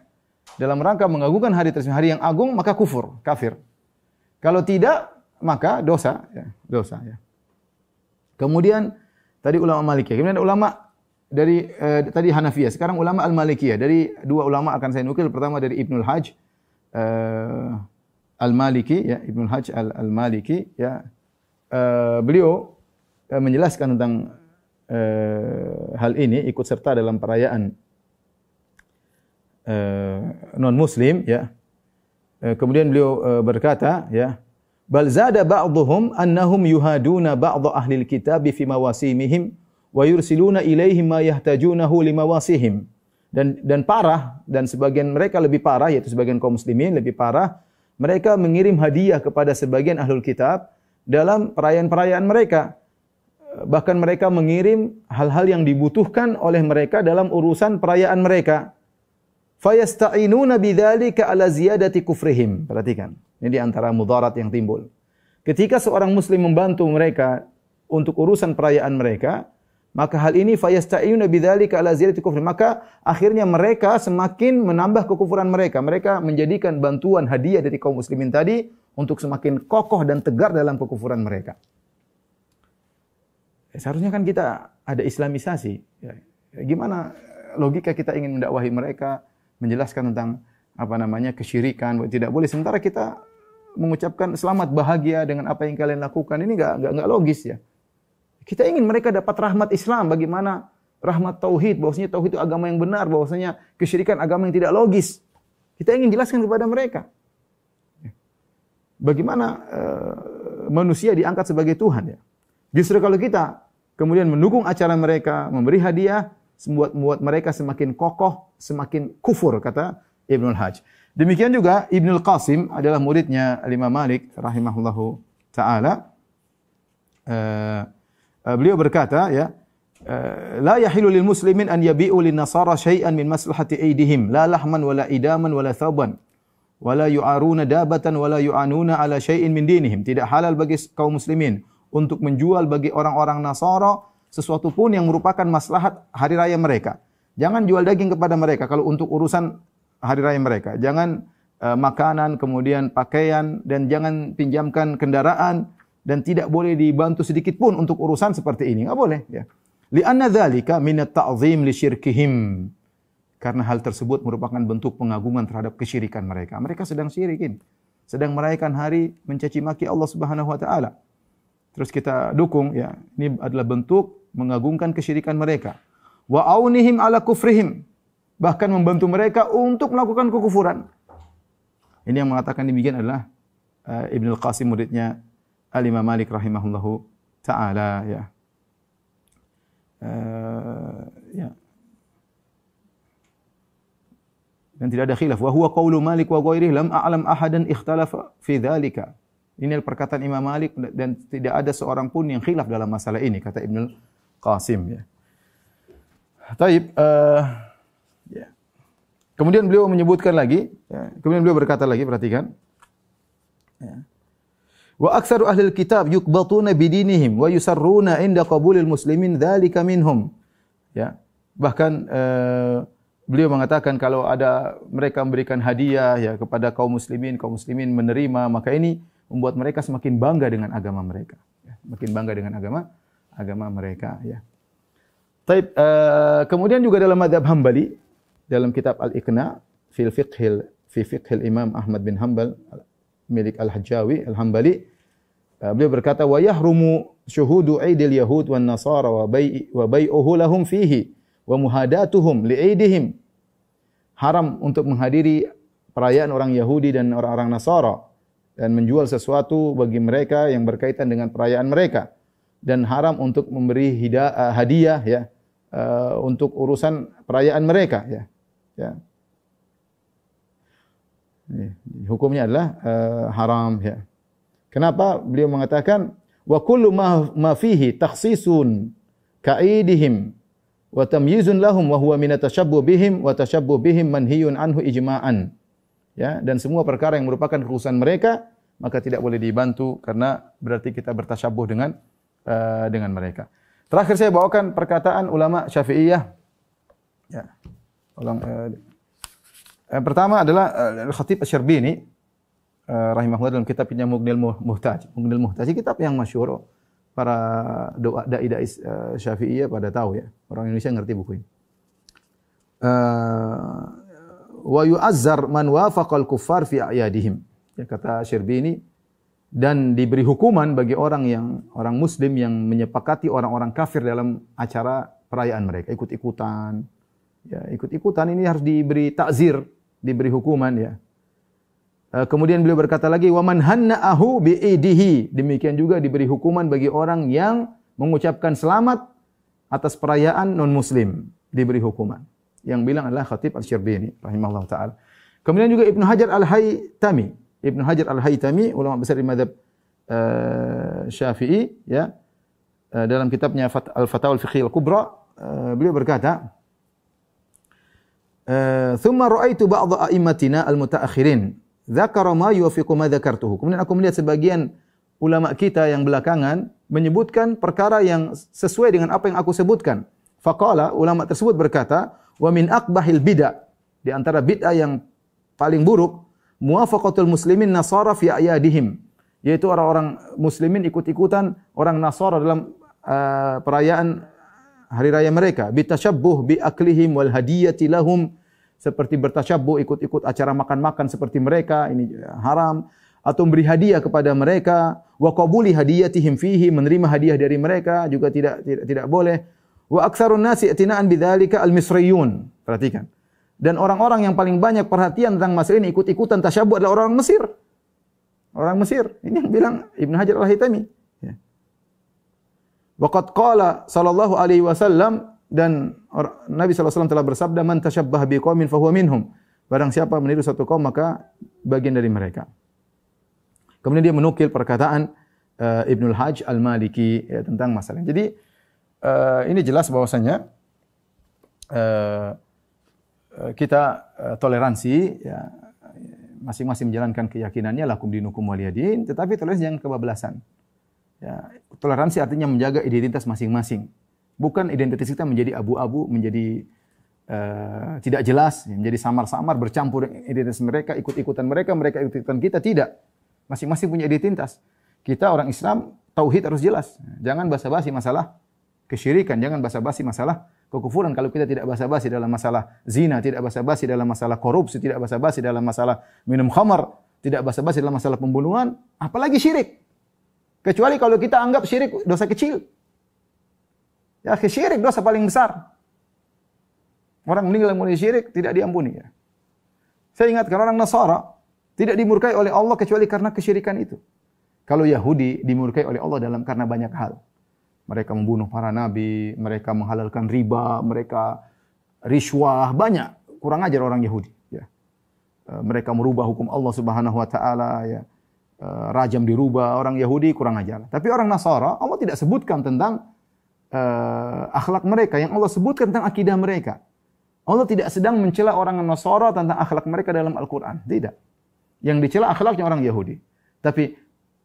dalam rangka mengagungkan hari tersebut, hari yang agung, maka kufur, kafir. Kalau tidak, maka dosa. Ya, dosa. Ya. Kemudian tadi ulama Malikiyah, kemudian ulama dari tadi Hanafiyah, sekarang ulama Al-Malikiyah. Dari 2 ulama akan saya nukil, pertama dari Ibnul Hajj Al-Maliki, ya, Ibnul Hajj Al-Maliki, ya. Beliau menjelaskan tentang hal ini, ikut serta dalam perayaan non muslim, ya. Kemudian beliau berkata, ya, bal zada ba'dhum annahum yuhaduna ba'd ahli alkitab fi mawasimihim wa yursiluna ilaihim ma yahtajunahu limawasihim. Dan parah, dan sebagian mereka lebih parah, yaitu sebagian kaum muslimin lebih parah, mereka mengirim hadiah kepada sebagian ahlul kitab dalam perayaan-perayaan mereka. Bahkan mereka mengirim hal-hal yang dibutuhkan oleh mereka dalam urusan perayaan mereka. Fayasta'inuna bidzalika ala ziyadati kufrihim. Perhatikan, ini di antara mudarat yang timbul. Ketika seorang muslim membantu mereka untuk urusan perayaan mereka, maka hal ini fayasta'inuna bidzalika ala ziyadati kufrihim. Maka akhirnya mereka semakin menambah kekufuran mereka. Mereka menjadikan bantuan hadiah dari kaum muslimin tadi untuk semakin kokoh dan tegar dalam kekufuran mereka. Seharusnya kan kita ada islamisasi. Ya. Gimana logika kita ingin mendakwahi mereka, menjelaskan tentang kesyirikan, tidak boleh. Sementara kita mengucapkan selamat bahagia dengan apa yang kalian lakukan. Ini enggak logis, ya. Kita ingin mereka dapat rahmat Islam, bagaimana rahmat tauhid, bahwasanya tauhid itu agama yang benar, bahwasanya kesyirikan agama yang tidak logis. Kita ingin jelaskan kepada mereka. Bagaimana manusia diangkat sebagai Tuhan, ya. Justru kalau kita kemudian mendukung acara mereka, memberi hadiah, membuat mereka semakin kokoh, semakin kufur, kata Ibnul Hajj. Demikian juga Ibnul Qasim adalah muridnya Imam Malik rahimahullahu taala. Beliau berkata, ya, la yahilu lil muslimin an yabi'u lin nasara syai'an min maslahati aidihim, la lahman wala idaman wala thawban wala yu'aruna dabatan wala yu'anuna ala syai'in min dinihim. Tidak halal bagi kaum muslimin untuk menjual bagi orang-orang Nasara sesuatu pun yang merupakan maslahat hari raya mereka. Jangan jual daging kepada mereka kalau untuk urusan hari raya mereka. Jangan makanan, kemudian pakaian, dan jangan pinjamkan kendaraan, dan tidak boleh dibantu sedikit pun untuk urusan seperti ini. Enggak boleh, ya. Li'anna dzalika minat ta'zim li syirkihim. Karena hal tersebut merupakan bentuk pengagungan terhadap kesyirikan mereka. Mereka sedang syirikin. sedang merayakan hari mencaci maki Allah Subhanahu wa taala. Terus kita dukung, ya, ini adalah bentuk mengagungkan kesyirikan mereka. Wa aunihim ala kufrihim, bahkan membantu mereka untuk melakukan kekufuran. Ini yang mengatakan demikian adalah Ibnu Al-Qasim, muridnya Al-Imam Malik rahimahullahu taala, ya. Ya. Dan tidak ada khilaf. Wa huwa qaulu Malik wa ghairihi lam a'lam ahadan ikhtalafa fi dzalika. Ini adalah perkataan Imam Malik dan tidak ada seorang pun yang khilaf dalam masalah ini, kata Ibnu Qasim, ya. Taib, ya. Kemudian beliau menyebutkan lagi, ya. Kemudian beliau berkata lagi, perhatikan. Ya. Wa aktsaru ahli kitab yuqbatuna bidinihim wa yusarruna inda qabulil muslimin dzalika minhum. Ya. Bahkan beliau mengatakan kalau ada mereka memberikan hadiah, ya, kepada kaum muslimin menerima, maka ini membuat mereka semakin bangga dengan agama mereka, ya. Semakin bangga dengan agama mereka, ya. Taib, kemudian juga dalam mazhab Hambali, dalam kitab Al-Iqna fi fiqhil Imam Ahmad bin Hanbal milik Al-Hajjawi Al-Hambali, beliau berkata wa yahrumu syuhudu Aidil Yahud wan Nasara wa bai'uhu lahum fihi wa muhadatuhum li'aidihim. Haram untuk menghadiri perayaan orang Yahudi dan orang-orang Nasara dan menjual sesuatu bagi mereka yang berkaitan dengan perayaan mereka, dan haram untuk memberi hadiah, ya, untuk urusan perayaan mereka, ya. Ya. Hukumnya adalah haram, ya. Kenapa beliau mengatakan wa kullu ma fihi takhsisun ka'idihim wa tamyizun lahum wa huwa min atashabbuh bihim wa tashabbuh bihim manhiyun anhu ijma'an. Ya, dan semua perkara yang merupakan kekhususan mereka maka tidak boleh dibantu karena berarti kita bertasyabuh dengan mereka. Terakhir saya bawakan perkataan ulama Syafi'iyah. Ya. Yang pertama adalah Al-Khatib Asy-Syarbini rahimahullah dalam kitabnya Mughnil Muhtaj. Mughnil Muhtaj kitab yang masyhur, para dai-dai Syafi'iyah pada tahu, ya. Orang Indonesia ngerti buku ini. Wa yu'azzar man wafaqal kuffar fi a'yadihim. Ya, kata Syarbini, dan diberi hukuman bagi orang muslim yang menyepakati orang-orang kafir dalam acara perayaan mereka, ikut-ikutan. Ya, ikut-ikutan ini harus diberi takzir, diberi hukuman, ya. Kemudian beliau berkata lagi, wa man hanna'ahu bi'idihi. Demikian juga diberi hukuman bagi orang yang mengucapkan selamat atas perayaan non-muslim, diberi hukuman. Yang bilang adalah Khatib Asy-Syarbini rahimahullah taala. Kemudian juga Ibnu Hajar Al-Haytami. Ibnu Hajar Al-Haytami, ulama besar di mazhab Syafi'i, ya. Dalam kitabnya Al-Fatawa Al-Fiqhiyah Al-Kubra, beliau berkata, "Tsumma ra'aitu ba'd a'immatina al-mutaakhirin dzakara ma yuwafiqu ma dzakartuhu." Kemudian aku melihat sebagian ulama kita yang belakangan menyebutkan perkara yang sesuai dengan apa yang aku sebutkan. Faqala, ulama tersebut berkata, "Wa min aqbahil bid'ah." Di antara bid'ah yang paling buruk, muwafaqatul muslimin nasara fi a'yadihim, yaitu orang-orang muslimin ikut-ikutan orang Nasara dalam perayaan hari raya mereka, bitashabbuh bi aklihim wal hadiyati lahum, seperti bertashabbuh ikut-ikut acara makan-makan seperti mereka, ini haram, atau memberi hadiah kepada mereka, wa qabuli hadiyatihim fihi, menerima hadiah dari mereka juga tidak boleh. Wa aktsarun nasi i'tina'an bidzalika al-misriyun. Perhatikan. Dan orang-orang yang paling banyak perhatian tentang masalah ini, ikut-ikutan tasyabbuh, adalah orang Mesir. Orang Mesir. Ini yang bilang Ibnu Hajar Al-Haytami. Ya. Waqad qala sallallahu alaihi wasallam, dan Nabi sallallahu alaihi wasallam telah bersabda, "Man tashabbaha biqaumin fahuwa minhum." Barang siapa meniru satu kaum maka bagian dari mereka. Kemudian dia menukil perkataan Ibnul Hajj Al-Maliki, ya, tentang masalah. Jadi ini jelas bahwasanya kita toleransi, ya, masing-masing menjalankan keyakinannya, lakum dinukum waliyadin, tetapi toleransi jangan kebablasan. Ya, toleransi artinya menjaga identitas masing-masing. Bukan identitas kita menjadi abu-abu, menjadi tidak jelas, menjadi samar-samar, bercampur dengan identitas mereka, ikut-ikutan mereka, mereka ikut-ikutan kita. Tidak. Masing-masing punya identitas. Kita orang Islam, tauhid harus jelas. Jangan basa-basi masalah kesyirikan, jangan basa-basi masalah kekufuran. Kalau kita tidak basa-basi dalam masalah zina, tidak basa-basi dalam masalah korupsi, tidak basa-basi dalam masalah minum khamar, tidak basa-basi dalam masalah pembunuhan, apalagi syirik. Kecuali kalau kita anggap syirik dosa kecil. Ya, syirik dosa paling besar. Orang meninggal mulai syirik tidak diampuni ya. Saya ingatkan orang Nasara tidak dimurkai oleh Allah kecuali karena kesyirikan itu. Kalau Yahudi dimurkai oleh Allah karena banyak hal. Mereka membunuh para nabi, mereka menghalalkan riba, mereka riswah, banyak. Kurang ajar orang Yahudi. Ya. Mereka merubah hukum Allah Subhanahu Wa Taala. Ya. Rajam dirubah, orang Yahudi kurang ajar. Tapi orang Nasara, Allah tidak sebutkan tentang akhlak mereka. Yang Allah sebutkan tentang akidah mereka. Allah tidak sedang mencela orang Nasara tentang akhlak mereka dalam Al-Quran. Tidak. Yang dicela akhlaknya orang Yahudi. Tapi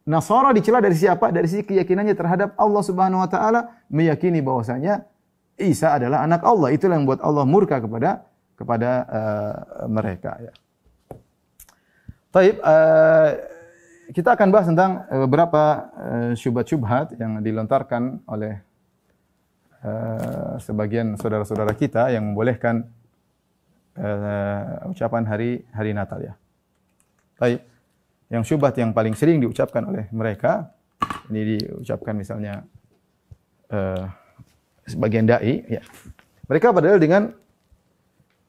Nasara dicela dari siapa? Dari sisi keyakinannya terhadap Allah Subhanahu Wa Taala, meyakini bahwasanya Isa adalah anak Allah. Itulah yang membuat Allah murka kepada mereka. Ya. Taib, kita akan bahas tentang beberapa syubhat-syubhat yang dilontarkan oleh sebagian saudara-saudara kita yang membolehkan ucapan hari Natal ya. Baik. Yang syubhat yang paling sering diucapkan oleh mereka, ini diucapkan misalnya sebagian dai ya. Mereka berdalil dengan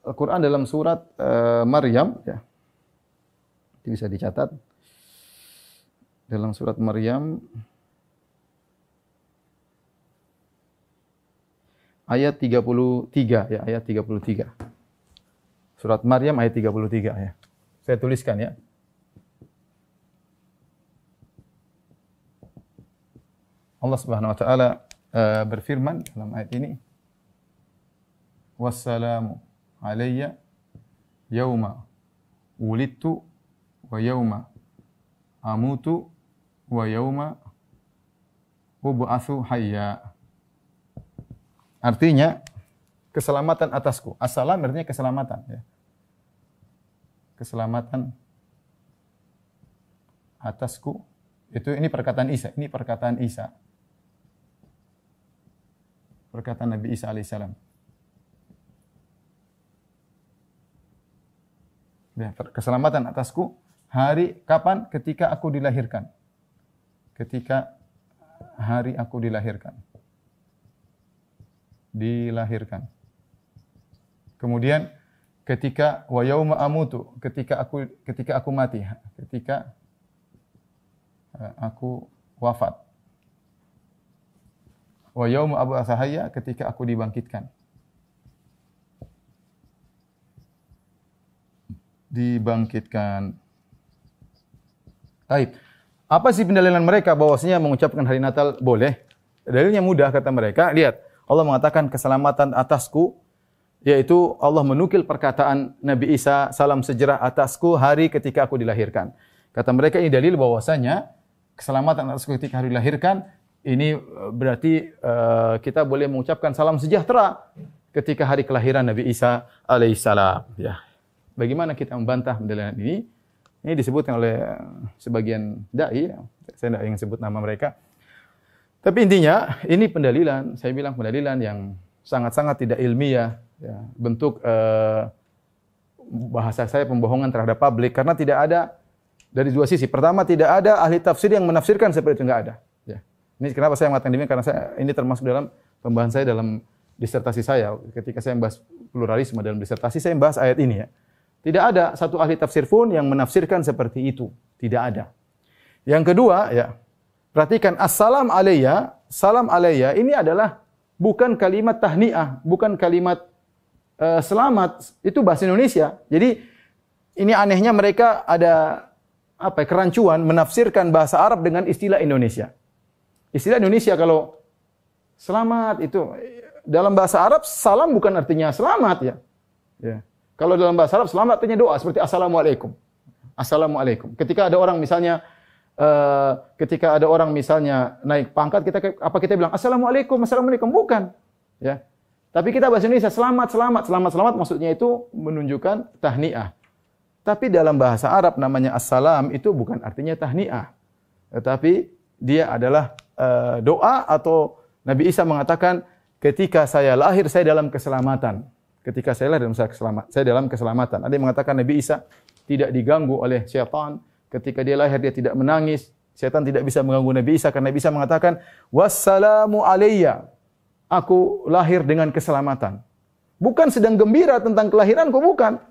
Al-Qur'an dalam surat Maryam ya. Itu bisa dicatat. Dalam surat Maryam ayat 33 ya, ayat 33. Surat Maryam ayat 33 ya. Saya tuliskan ya. Allah Subhanahu wa taala berfirman dalam ayat ini, "Wassalamu alayya yauma wulidtu wa yauma amutu wa yauma ub'atsu hayya." Artinya keselamatan atasku. Assalam artinya keselamatan ya. Keselamatan atasku. Ini perkataan Isa, ini perkataan Isa. Perkataan Nabi Isa alaihissalam. Ya, keselamatan atasku hari kapan? Ketika aku dilahirkan. Ketika hari aku dilahirkan. Dilahirkan. Kemudian ketika wa yauma amutu, ketika aku mati, ketika aku wafat. Wa yauma ab'atsa hayya, ketika aku dibangkitkan. Dibangkitkan. Baik. Apa sih pendalilan mereka bahwasanya mengucapkan hari Natal boleh? Dalilnya mudah kata mereka. Lihat, Allah mengatakan keselamatan atasku, yaitu Allah menukil perkataan Nabi Isa, salam sejahtera atasku hari ketika aku dilahirkan. Kata mereka ini dalil bahwasanya keselamatan atasku ketika hari dilahirkan, ini berarti kita boleh mengucapkan salam sejahtera ketika hari kelahiran Nabi Isa alaihissalam. Ya. Bagaimana kita membantah pendalilan ini? Ini disebutkan oleh sebagian dai, saya tidak ingin sebut nama mereka. Tapi intinya ini pendalilan, saya bilang pendalilan yang sangat-sangat tidak ilmiah, ya. Bentuk bahasa saya pembohongan terhadap publik karena tidak ada dari dua sisi. Pertama, tidak ada ahli tafsir yang menafsirkan seperti itu, enggak ada. Ya. Ini kenapa saya mengatakan demikian, karena ini termasuk dalam pembahasan saya dalam disertasi saya. Ketika saya membahas pluralisme dalam disertasi, saya membahas ayat ini ya. Tidak ada satu ahli tafsir pun yang menafsirkan seperti itu. Tidak ada. Yang kedua, ya, perhatikan assalam alayya, salam alayya ini adalah bukan kalimat tahniah, bukan kalimat selamat. Itu bahasa Indonesia. Jadi ini anehnya mereka ada kerancuan menafsirkan bahasa Arab dengan istilah Indonesia. Istilah Indonesia kalau selamat itu dalam bahasa Arab salam bukan artinya selamat ya. Ya. Kalau dalam bahasa Arab selamat artinya doa seperti assalamualaikum. Assalamualaikum. Ketika ada orang misalnya naik pangkat kita bilang assalamualaikum, assalamualaikum, bukan. Ya. Tapi kita bahasa Indonesia selamat maksudnya itu menunjukkan tahniah. Tapi dalam bahasa Arab namanya assalam itu bukan artinya tahniah. Tetapi dia adalah doa, atau Nabi Isa mengatakan ketika saya lahir saya dalam keselamatan. Ketika saya lahir saya dalam keselamatan. Ada yang mengatakan Nabi Isa tidak diganggu oleh syaitan, Ketika dia lahir dia tidak menangis. Setan tidak bisa mengganggu Nabi Isa karena Nabi Isa mengatakan, "Wassalamu alayya." Aku lahir dengan keselamatan. Bukan sedang gembira tentang kelahiranku, bukan.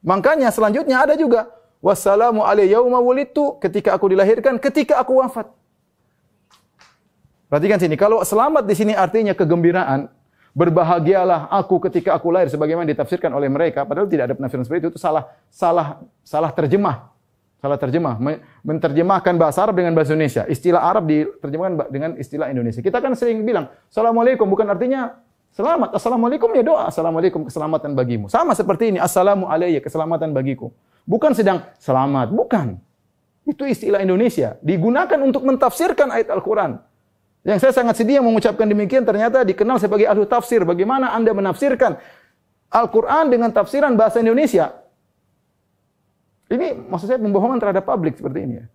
Makanya selanjutnya ada juga, "Wassalamu alayya yauma wulidtu." Ketika aku dilahirkan, ketika aku wafat. Perhatikan sini, kalau selamat di sini artinya kegembiraan, berbahagialah aku ketika aku lahir sebagaimana ditafsirkan oleh mereka, padahal tidak ada penafsiran seperti itu salah terjemah. Salah terjemah, menterjemahkan bahasa Arab dengan bahasa Indonesia. Istilah Arab diterjemahkan dengan istilah Indonesia. Kita kan sering bilang, Assalamualaikum, bukan artinya selamat. Assalamualaikum ya doa, Assalamualaikum keselamatan bagimu. Sama seperti ini, Assalamu alayya keselamatan bagiku. Bukan sedang selamat, bukan. Itu istilah Indonesia. Digunakan untuk mentafsirkan ayat Al-Quran. Yang saya sangat sedih mengucapkan demikian, ternyata dikenal sebagai ahli tafsir. Bagaimana Anda menafsirkan Al-Quran dengan tafsiran bahasa Indonesia? Ini maksud saya pembohongan terhadap publik seperti ini ya.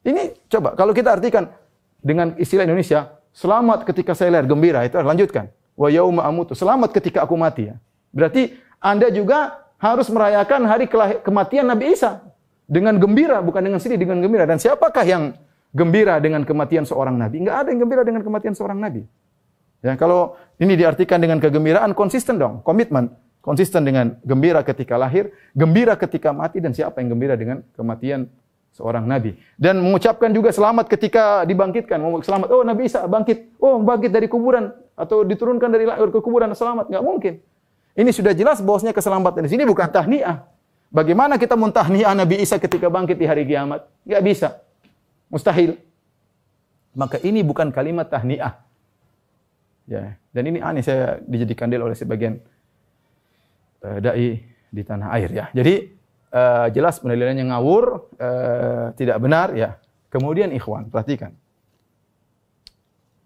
Ini coba kalau kita artikan dengan istilah Indonesia, selamat ketika saya lahir, gembira, itu lanjutkan. Wa yauma amutu, selamat ketika aku mati ya. Berarti Anda juga harus merayakan hari kematian Nabi Isa dengan gembira, bukan dengan sedih, dengan gembira. Dan siapakah yang gembira dengan kematian seorang nabi? Enggak ada yang gembira dengan kematian seorang nabi. Ya, kalau ini diartikan dengan kegembiraan, konsisten dong, komitmen. Konsisten dengan gembira ketika lahir, gembira ketika mati, dan siapa yang gembira dengan kematian seorang nabi. Dan mengucapkan juga selamat ketika dibangkitkan. Selamat, oh Nabi Isa bangkit, oh bangkit dari kuburan, atau diturunkan dari lahir ke kuburan, selamat. Enggak mungkin. Ini sudah jelas bahwasanya keselamatan di sini bukan tahniah. Bagaimana kita mentahniah Nabi Isa ketika bangkit di hari kiamat? Enggak bisa. Mustahil. Maka ini bukan kalimat tahniah. Ya, dan ini aneh, saya dijadikan dalil oleh sebagian dai di tanah air ya. Jadi jelas penilaiannya ngawur, tidak benar ya. Kemudian ikhwan, perhatikan.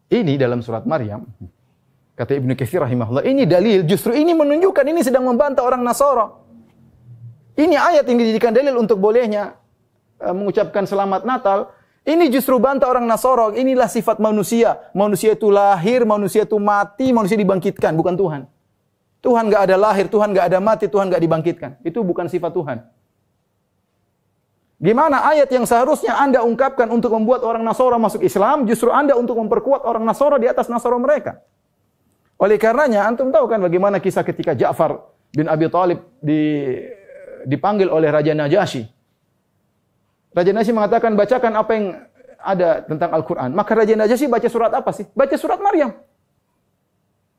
Ini dalam surat Maryam, kata Ibnu Katsir rahimahullah, ini dalil, justru ini menunjukkan ini sedang membantah orang Nasara. Ini ayat yang dijadikan dalil untuk bolehnya mengucapkan selamat Natal. Ini justru bantah orang Nasara. Inilah sifat manusia. Manusia itu lahir, manusia itu mati, manusia dibangkitkan, bukan Tuhan. Tuhan enggak ada lahir, Tuhan enggak ada mati, Tuhan enggak dibangkitkan. Itu bukan sifat Tuhan. Gimana ayat yang seharusnya Anda ungkapkan untuk membuat orang Nasara masuk Islam, justru Anda untuk memperkuat orang Nasara di atas Nasara mereka. Oleh karenanya, antum tahu kan bagaimana kisah ketika Ja'far bin Abi Thalib dipanggil oleh Raja Najasyi. Raja Najasyi mengatakan, bacakan apa yang ada tentang Al-Quran. Maka Raja Najasyi baca surat apa sih? Baca surat Maryam.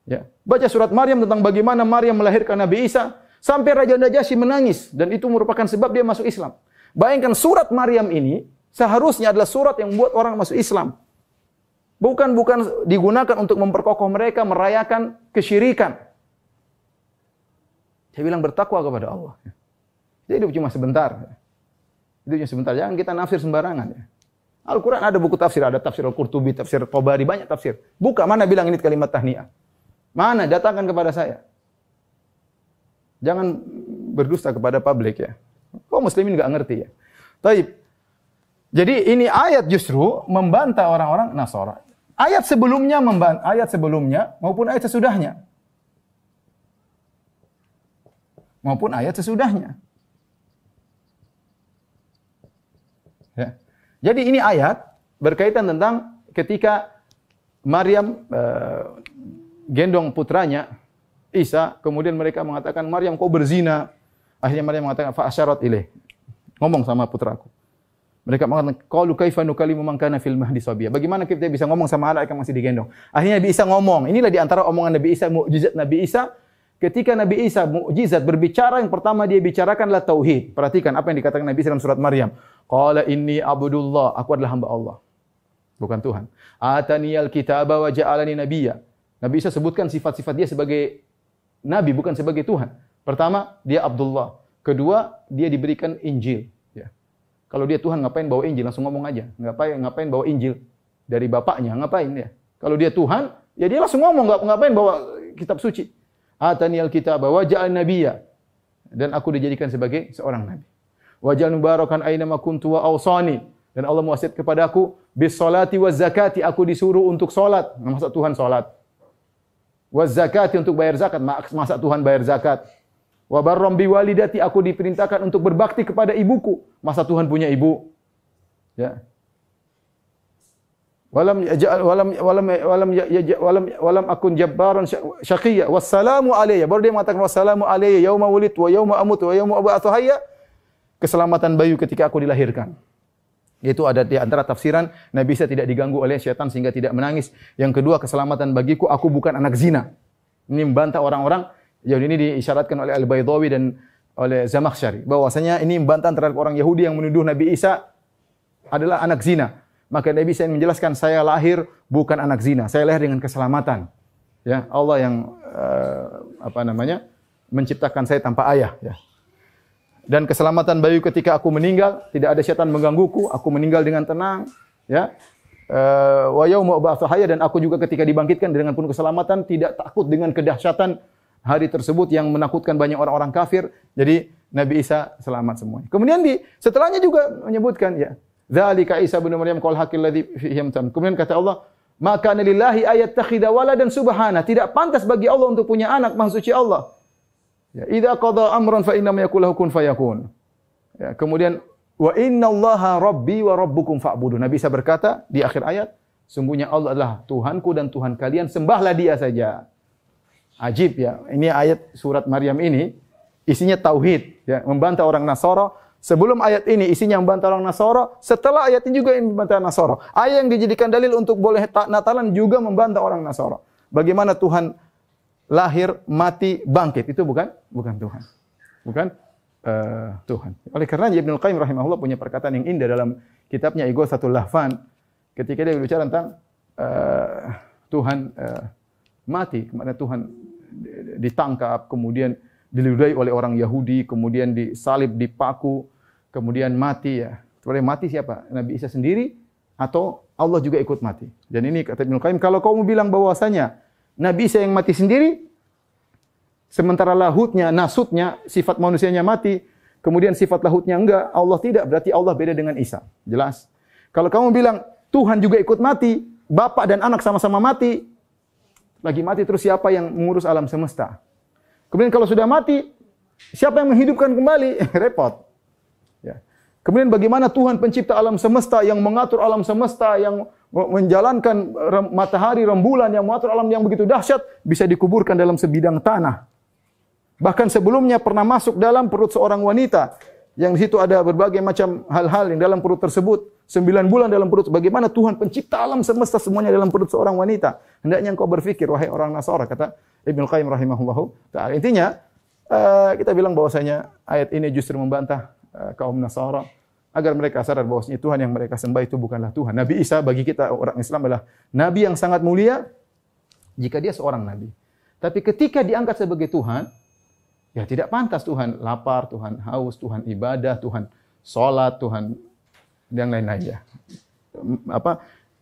Ya, baca surat Maryam tentang bagaimana Maryam melahirkan Nabi Isa, sampai Raja Najasyi menangis, dan itu merupakan sebab dia masuk Islam. Bayangkan surat Maryam ini seharusnya adalah surat yang membuat orang masuk Islam. Bukan digunakan untuk memperkokoh mereka merayakan kesyirikan. Saya bilang bertakwa kepada Allah. Jadi itu cuma sebentar. Itu cuma sebentar. Jangan kita nafsir sembarangan ya. Al-Quran ada buku tafsir, ada tafsir Al-Qurtubi, tafsir Tabari, banyak tafsir. Buka, mana bilang ini kalimat tahniah? Mana? Datangkan kepada saya. Jangan berdusta kepada publik ya. Kok muslimin enggak ngerti ya? Taib. Jadi ini ayat justru membantah orang-orang Nasara. Ayat sebelumnya maupun ayat sesudahnya. Ya. Jadi ini ayat berkaitan tentang ketika Maryam gendong putranya Isa, kemudian mereka mengatakan, Maryam kau berzina. Akhirnya Maryam mengatakan, fa asyarat ilaih. Ngomong sama putraku. Mereka mengatakan, qalu kaifa nukallimu man kana fil mahdi sabiyya. Bagaimana kita bisa ngomong sama anak yang masih digendong? Akhirnya Nabi Isa ngomong. Inilah di antara omongan Nabi Isa, mukjizat Nabi Isa. Ketika Nabi Isa mukjizat berbicara, yang pertama dia bicarakanlah tauhid. Perhatikan apa yang dikatakan Nabi Isa dalam surat Maryam. Qala inni abdullah, aku adalah hamba Allah. Bukan Tuhan. Ataniyal kitaba wa ja'alani nabiyya. Nabi Isa sebutkan sifat-sifat dia sebagai nabi, bukan sebagai Tuhan. Pertama, dia Abdullah. Kedua, dia diberikan Injil. Ya. Kalau dia Tuhan, ngapain bawa Injil? Langsung ngomong aja. Ngapain bawa Injil dari bapaknya? Ngapain dia? Kalau dia Tuhan, ya dia langsung ngomong. Ngapain bawa kitab suci? Ataniyal kitaba wa ja'alani nabiyya. Dan aku dijadikan sebagai seorang nabi. Wa ja'alni mubarakan aina ma kuntu wa awsani. Dan Allah mewasiat kepadaku bis salati waz zakati, aku disuruh untuk salat. Masa Tuhan salat? Waz zakati, untuk bayar zakat. Masa Tuhan bayar zakat? Wa barram biwalidati, aku diperintahkan untuk berbakti kepada ibuku. Masa Tuhan punya ibu? Ya. Walam akun jabbaran syaqiyya. Wassalamu alayya. Baru dia mengatakan wassalamu alayya yauma wulidtu wa yauma amutu wa yauma ub'atsu hayya. Keselamatan bayu ketika aku dilahirkan. Itu ada di antara tafsiran Nabi Isa tidak diganggu oleh syaitan sehingga tidak menangis. Yang kedua, keselamatan bagiku, aku bukan anak zina. Ini membantah orang-orang yang ini diisyaratkan oleh Al-Baydawi dan oleh Zamakhsyari bahwasanya ini membantah terhadap orang Yahudi yang menuduh Nabi Isa adalah anak zina. Maka Nabi Isa menjelaskan, saya lahir bukan anak zina, saya lahir dengan keselamatan. Ya, Allah yang menciptakan saya tanpa ayah. Ya. Dan keselamatan bayu ketika aku meninggal, tidak ada syaitan menggangguku, aku meninggal dengan tenang. Ya, wa yauma ub'atsu hayya, dan aku juga ketika dibangkitkan dengan penuh keselamatan, tidak takut dengan kedahsyatan hari tersebut yang menakutkan banyak orang-orang kafir. Jadi Nabi Isa selamat semuanya. Kemudian setelahnya juga menyebutkan, ya, dzalika Isa bin Maryam qaul haqqil ladzi fihi yamtan. Kemudian kata Allah, maka lillahi ayattakhidha waladan subhana. Tidak pantas bagi Allah untuk punya anak, maha suci Allah. Ya, idza qada amran fa innama yaqulu lahu kun fayakun. Ya, kemudian wa innallaha rabbi wa rabbukum fa'budu. Nabi Isa berkata di akhir ayat, sungguhnya Allah adalah Tuhanku dan Tuhan kalian, sembahlah Dia saja. Ajib ya. Ini ayat surat Maryam ini isinya tauhid, ya, membantah orang Nasara. Sebelum ayat ini isinya membantah orang Nasara, setelah ayat ini juga ini membantah Nasara. Ayat yang dijadikan dalil untuk boleh Natalan juga membantah orang Nasara. Bagaimana Tuhan lahir, mati, bangkit, itu bukan Tuhan. Bukan Tuhan. Oleh karena Ibnu Qayyim rahimahullah punya perkataan yang indah dalam kitabnya Ighatsatul Lahfan ketika dia berbicara tentang Tuhan mati, kemana Tuhan ditangkap, kemudian diludahi oleh orang Yahudi, kemudian disalib, dipaku, kemudian mati, ya. Sebenarnya mati siapa? Nabi Isa sendiri atau Allah juga ikut mati? Dan ini kata Ibnu Qayyim, kalau kamu bilang bahwasanya Nabi Isa yang mati sendiri, sementara lahutnya, nasutnya, sifat manusianya mati, kemudian sifat lahutnya enggak, Allah tidak, berarti Allah beda dengan Isa. Jelas. Kalau kamu bilang Tuhan juga ikut mati, bapak dan anak sama-sama mati, lagi mati terus siapa yang mengurus alam semesta? Kemudian kalau sudah mati, siapa yang menghidupkan kembali? Repot. Ya. Kemudian bagaimana Tuhan pencipta alam semesta, yang mengatur alam semesta, yang menjalankan matahari, rembulan, yang mengatur alam yang begitu dahsyat, bisa dikuburkan dalam sebidang tanah. Bahkan sebelumnya pernah masuk dalam perut seorang wanita, yang di situ ada berbagai macam hal-hal yang dalam perut tersebut. 9 bulan dalam perut. Bagaimana Tuhan pencipta alam semesta semuanya dalam perut seorang wanita. Hendaknya engkau berfikir, wahai orang Nasara, kata Ibnu Qayyim rahimahullahu ta'ala. Intinya, kita bilang bahwasanya ayat ini justru membantah kaum Nasara agar mereka sadar bahwasanya Tuhan yang mereka sembah itu bukanlah Tuhan. Nabi Isa bagi kita orang Islam adalah nabi yang sangat mulia jika dia seorang nabi. Tapi ketika diangkat sebagai Tuhan, ya tidak pantas Tuhan lapar, Tuhan haus, Tuhan ibadah, Tuhan salat, Tuhan dan lain-lain, ya.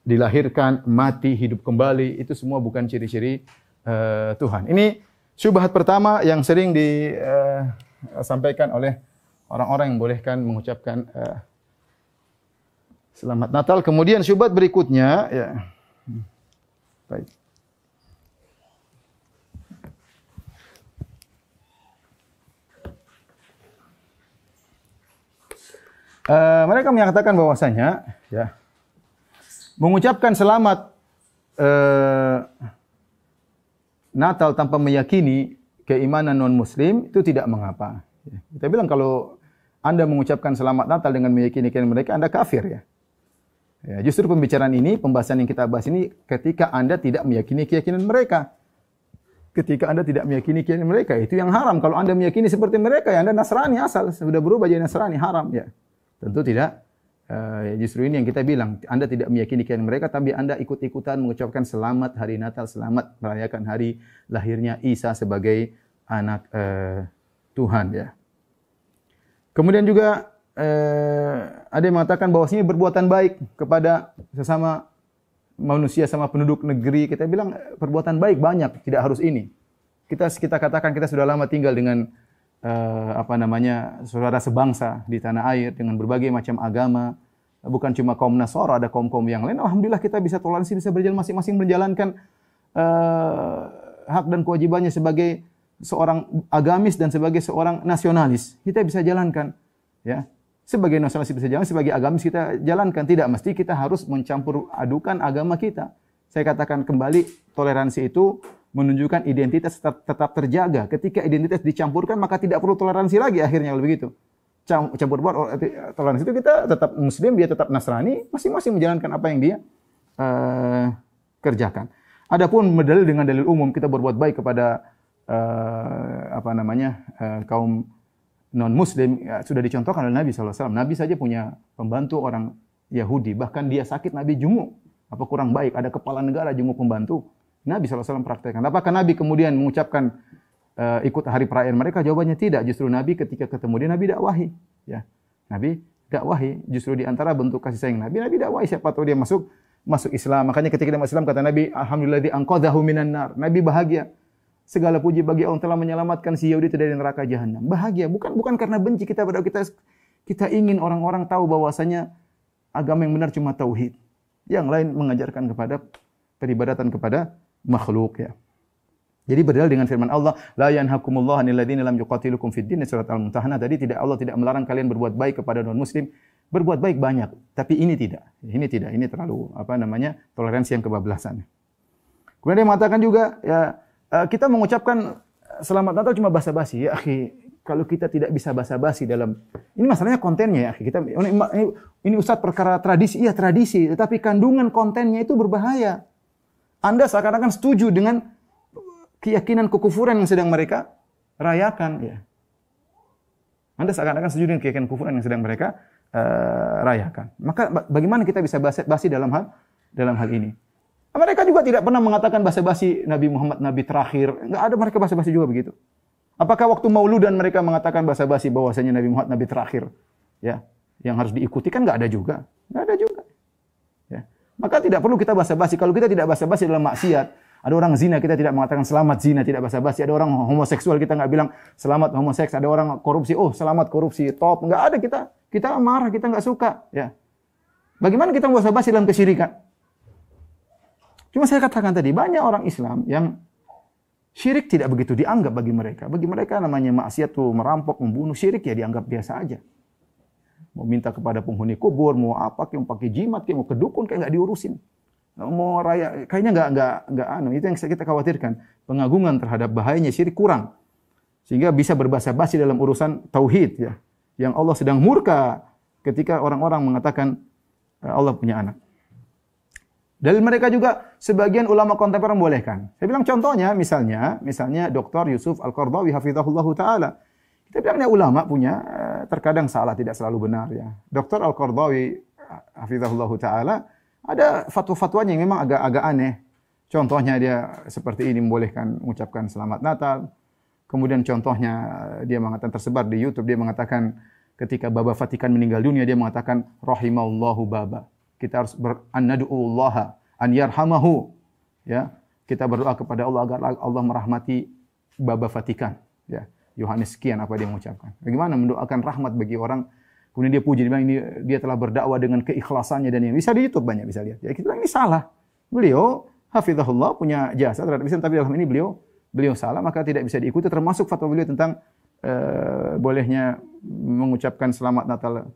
Dilahirkan, mati, hidup kembali, itu semua bukan ciri-ciri Tuhan. Ini syubhat pertama yang sering disampaikan oleh orang-orang yang bolehkan mengucapkan Selamat Natal. Kemudian syubhat berikutnya, ya. Baik. Mereka menyatakan bahwasanya, ya, mengucapkan selamat Natal tanpa meyakini keimanan non-Muslim itu tidak mengapa. Ya. Kita bilang kalau Anda mengucapkan selamat Natal dengan meyakini keimanan mereka, Anda kafir, ya. Ya, justru pembicaraan ini, pembahasan yang kita bahas ini ketika Anda tidak meyakini keyakinan mereka. Ketika Anda tidak meyakini keyakinan mereka, itu yang haram. Kalau Anda meyakini seperti mereka, ya Anda Nasrani asal, sudah berubah jadi Nasrani, haram, ya. Tentu tidak. Justru ini yang kita bilang, Anda tidak meyakini keyakinan mereka, tapi Anda ikut-ikutan mengucapkan selamat hari Natal, selamat merayakan hari lahirnya Isa sebagai anak Tuhan, ya. Kemudian juga ada yang mengatakan bahwasanya perbuatan baik kepada sesama manusia, sama penduduk negeri. Kita bilang perbuatan baik banyak, tidak harus ini. Kita katakan kita sudah lama tinggal dengan saudara sebangsa di tanah air dengan berbagai macam agama, bukan cuma kaum Nasara, ada kaum-kaum yang lain. Alhamdulillah kita bisa toleransi, bisa berjalan masing-masing menjalankan hak dan kewajibannya sebagai seorang agamis dan sebagai seorang nasionalis, kita bisa jalankan, ya. Sebagai nasionalis bisa jalan, sebagai agamis kita jalankan. Tidak mesti kita harus mencampur adukan agama kita. Saya katakan kembali, toleransi itu menunjukkan identitas tetap terjaga. Ketika identitas dicampurkan, maka tidak perlu toleransi lagi akhirnya kalau begitu. Campur buat toleransi itu kita tetap Muslim, dia tetap Nasrani, masing-masing menjalankan apa yang dia kerjakan. Adapun berdalil dengan dalil umum, kita berbuat baik kepada kaum non-Muslim, ya, sudah dicontohkan oleh Nabi SAW. Nabi saja punya pembantu orang Yahudi, bahkan dia sakit Nabi jenguk. Apa kurang baik ada kepala negara jenguk pembantu? Nabi SAW praktekkan. Apakah Nabi kemudian mengucapkan ikut hari perayaan mereka? Jawabannya tidak. Justru Nabi ketika ketemu dia, Nabi dakwahi. Ya. Nabi dakwahi. Justru di antara bentuk kasih sayang Nabi dakwahi. Siapa tahu dia masuk Islam. Makanya ketika dia masuk Islam, kata Nabi, alhamdulillah anqadhahu minan nar. Nabi bahagia. Segala puji bagi Allah telah menyelamatkan si Yahudi dari neraka jahanam. Bahagia. Bukan karena benci kita pada kita ingin orang-orang tahu bahwasanya agama yang benar cuma tauhid. Yang lain mengajarkan kepada peribadatan kepada makhluk, ya. Jadi berdalil dengan firman Allah, la yanhakumullahu 'anil ladzina lam yuqatilukum fid din, surat Al-Mumtahanah. Tadi Allah tidak melarang kalian berbuat baik kepada non muslim. Berbuat baik banyak, tapi ini tidak. Ini terlalu toleransi yang kebablasan. Kemudian dia mengatakan juga, ya, kita mengucapkan selamat Natal cuma basa-basi, ya akhi. Kalau kita tidak bisa basa-basi dalam ini masalahnya kontennya, ya akhi. Ini Ustaz perkara tradisi, iya tradisi, tetapi kandungan kontennya itu berbahaya. Anda seakan-akan setuju dengan keyakinan kekufuran yang sedang mereka rayakan, ya. Anda seakan-akan setuju dengan keyakinan kekufuran yang sedang mereka rayakan. Maka bagaimana kita bisa basa-basi dalam hal ini? Mereka juga tidak pernah mengatakan basa-basi Nabi Muhammad Nabi terakhir. Enggak ada mereka basa-basi juga begitu. Apakah waktu Mauludan mereka mengatakan basa-basi bahwasanya Nabi Muhammad Nabi terakhir? Ya, yang harus diikuti kan enggak ada juga. Enggak ada juga. Ya. Maka tidak perlu kita basa-basi. Kalau kita tidak basa-basi dalam maksiat, ada orang zina kita tidak mengatakan selamat zina, tidak basa-basi. Ada orang homoseksual kita enggak bilang selamat homoseks. Ada orang korupsi, oh selamat korupsi, top. Enggak ada kita. Kita marah, kita enggak suka, ya. Bagaimana kita basa-basi dalam kesyirikan? Cuma saya katakan tadi, banyak orang Islam yang syirik tidak begitu dianggap bagi mereka. Bagi mereka namanya maksiat tuh merampok, membunuh, syirik ya dianggap biasa aja. Mau minta kepada penghuni kubur, mau apa, mau pakai jimat, mau ke dukun, kayak nggak diurusin. Mau raya, kayaknya nggak itu yang kita khawatirkan. Pengagungan terhadap bahayanya syirik kurang. Sehingga bisa berbasa-basi dalam urusan tauhid, ya. Yang Allah sedang murka ketika orang-orang mengatakan Allah punya anak. Dalil mereka juga sebagian ulama kontemporer membolehkan. Saya bilang contohnya misalnya Dr. Yusuf Al-Qaradawi hafizahullah taala. Kita bilangnya ulama punya terkadang salah, tidak selalu benar, ya. Dr. Al-Qaradawi hafizahullah taala ada fatwa-fatwanya yang memang agak aneh. Contohnya dia seperti ini membolehkan mengucapkan selamat Natal. Kemudian contohnya dia mengatakan tersebar di YouTube, dia mengatakan ketika Baba Vatikan meninggal dunia dia mengatakan rahimallahu baba. Kita harus an-nad'ullaha an yarhamahu, ya. Kita berdoa kepada Allah agar Allah merahmati Baba Vatikan, ya. Yohanes sekian apa dia mengucapkan. Bagaimana mendoakan rahmat bagi orang, kemudian dia puji, dia bilang ini dia telah berdakwah dengan keikhlasannya dan yang bisa di YouTube banyak bisa lihat. Ya kita bilang ini salah. Beliau hafizahullah punya jasa terhadap Islam, tapi dalam ini beliau salah, maka tidak bisa diikuti, termasuk fatwa beliau tentang bolehnya mengucapkan selamat Natal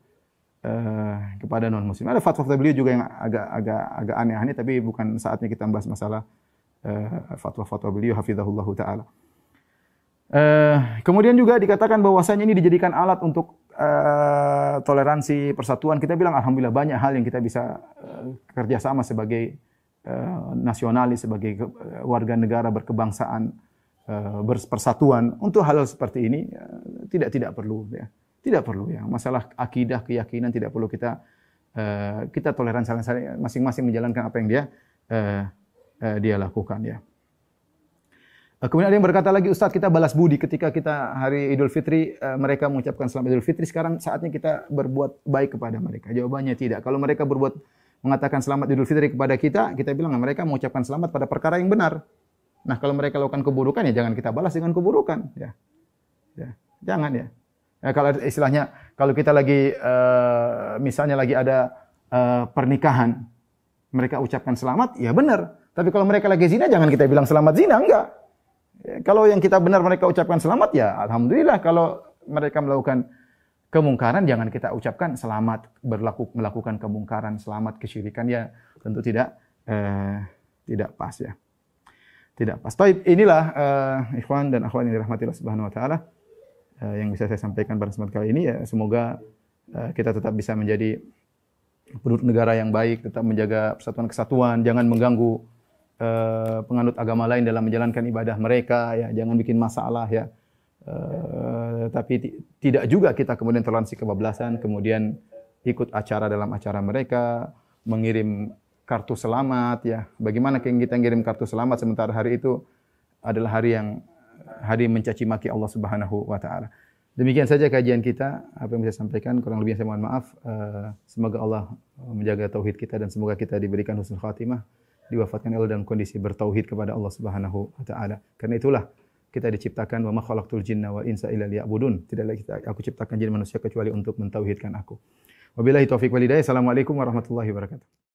kepada non muslim. Ada fatwa-fatwa beliau juga yang agak aneh-aneh, tapi bukan saatnya kita membahas masalah fatwa-fatwa beliau hafizahullah taala. Kemudian juga dikatakan bahwasanya ini dijadikan alat untuk toleransi, persatuan. Kita bilang alhamdulillah banyak hal yang kita bisa kerjasama sebagai nasionalis, sebagai warga negara berkebangsaan, berpersatuan. Untuk hal seperti ini tidak perlu, ya. Tidak perlu, ya. Masalah akidah, keyakinan tidak perlu kita toleransi, masing-masing menjalankan apa yang dia lakukan, ya. Kemudian ada yang berkata lagi, Ustaz, kita balas budi ketika kita hari Idul Fitri, mereka mengucapkan selamat Idul Fitri, sekarang saatnya kita berbuat baik kepada mereka. Jawabannya tidak. Kalau mereka mengatakan selamat Idul Fitri kepada kita bilang mereka mengucapkan selamat pada perkara yang benar. Nah, kalau mereka lakukan keburukan, ya jangan kita balas dengan keburukan, ya. Ya, jangan, ya. Kalau istilahnya, kalau kita lagi misalnya lagi ada pernikahan, mereka ucapkan selamat, ya benar. Tapi kalau mereka lagi zina, jangan kita bilang selamat zina, enggak. Kalau yang kita benar mereka ucapkan selamat, ya alhamdulillah. Kalau mereka melakukan kemungkaran, jangan kita ucapkan selamat melakukan kemungkaran, selamat kesyirikan, ya tentu tidak pas ya. Tidak pas. Baik, inilah ikhwan dan akhwat yang dirahmati Allah Subhanahu wa taala yang bisa saya sampaikan pada kesempatan kali ini, ya. Semoga kita tetap bisa menjadi penduduk negara yang baik, tetap menjaga persatuan kesatuan, jangan mengganggu penganut agama lain dalam menjalankan ibadah mereka, ya, jangan bikin masalah, ya. Tapi tidak juga kita kemudian toleransi kebablasan, kemudian ikut acara dalam acara mereka, mengirim kartu selamat, ya. Bagaimana kita ngirim kartu selamat sementara hari itu adalah hari mencaci maki Allah Subhanahu wa taala. Demikian saja kajian kita, apa yang bisa saya sampaikan, kurang lebihnya saya mohon maaf. Semoga Allah menjaga tauhid kita dan semoga kita diberikan husnul khatimah, diwafatkan Allah dalam kondisi bertauhid kepada Allah Subhanahu wa taala. Karena itulah kita diciptakan, wa ma khalaqtul jinna wal insa illa liya'budun. Tidaklah aku ciptakan jin manusia kecuali untuk mentauhidkan aku. Wabillahi taufiq wal hidayah. Assalamualaikum warahmatullahi wabarakatuh.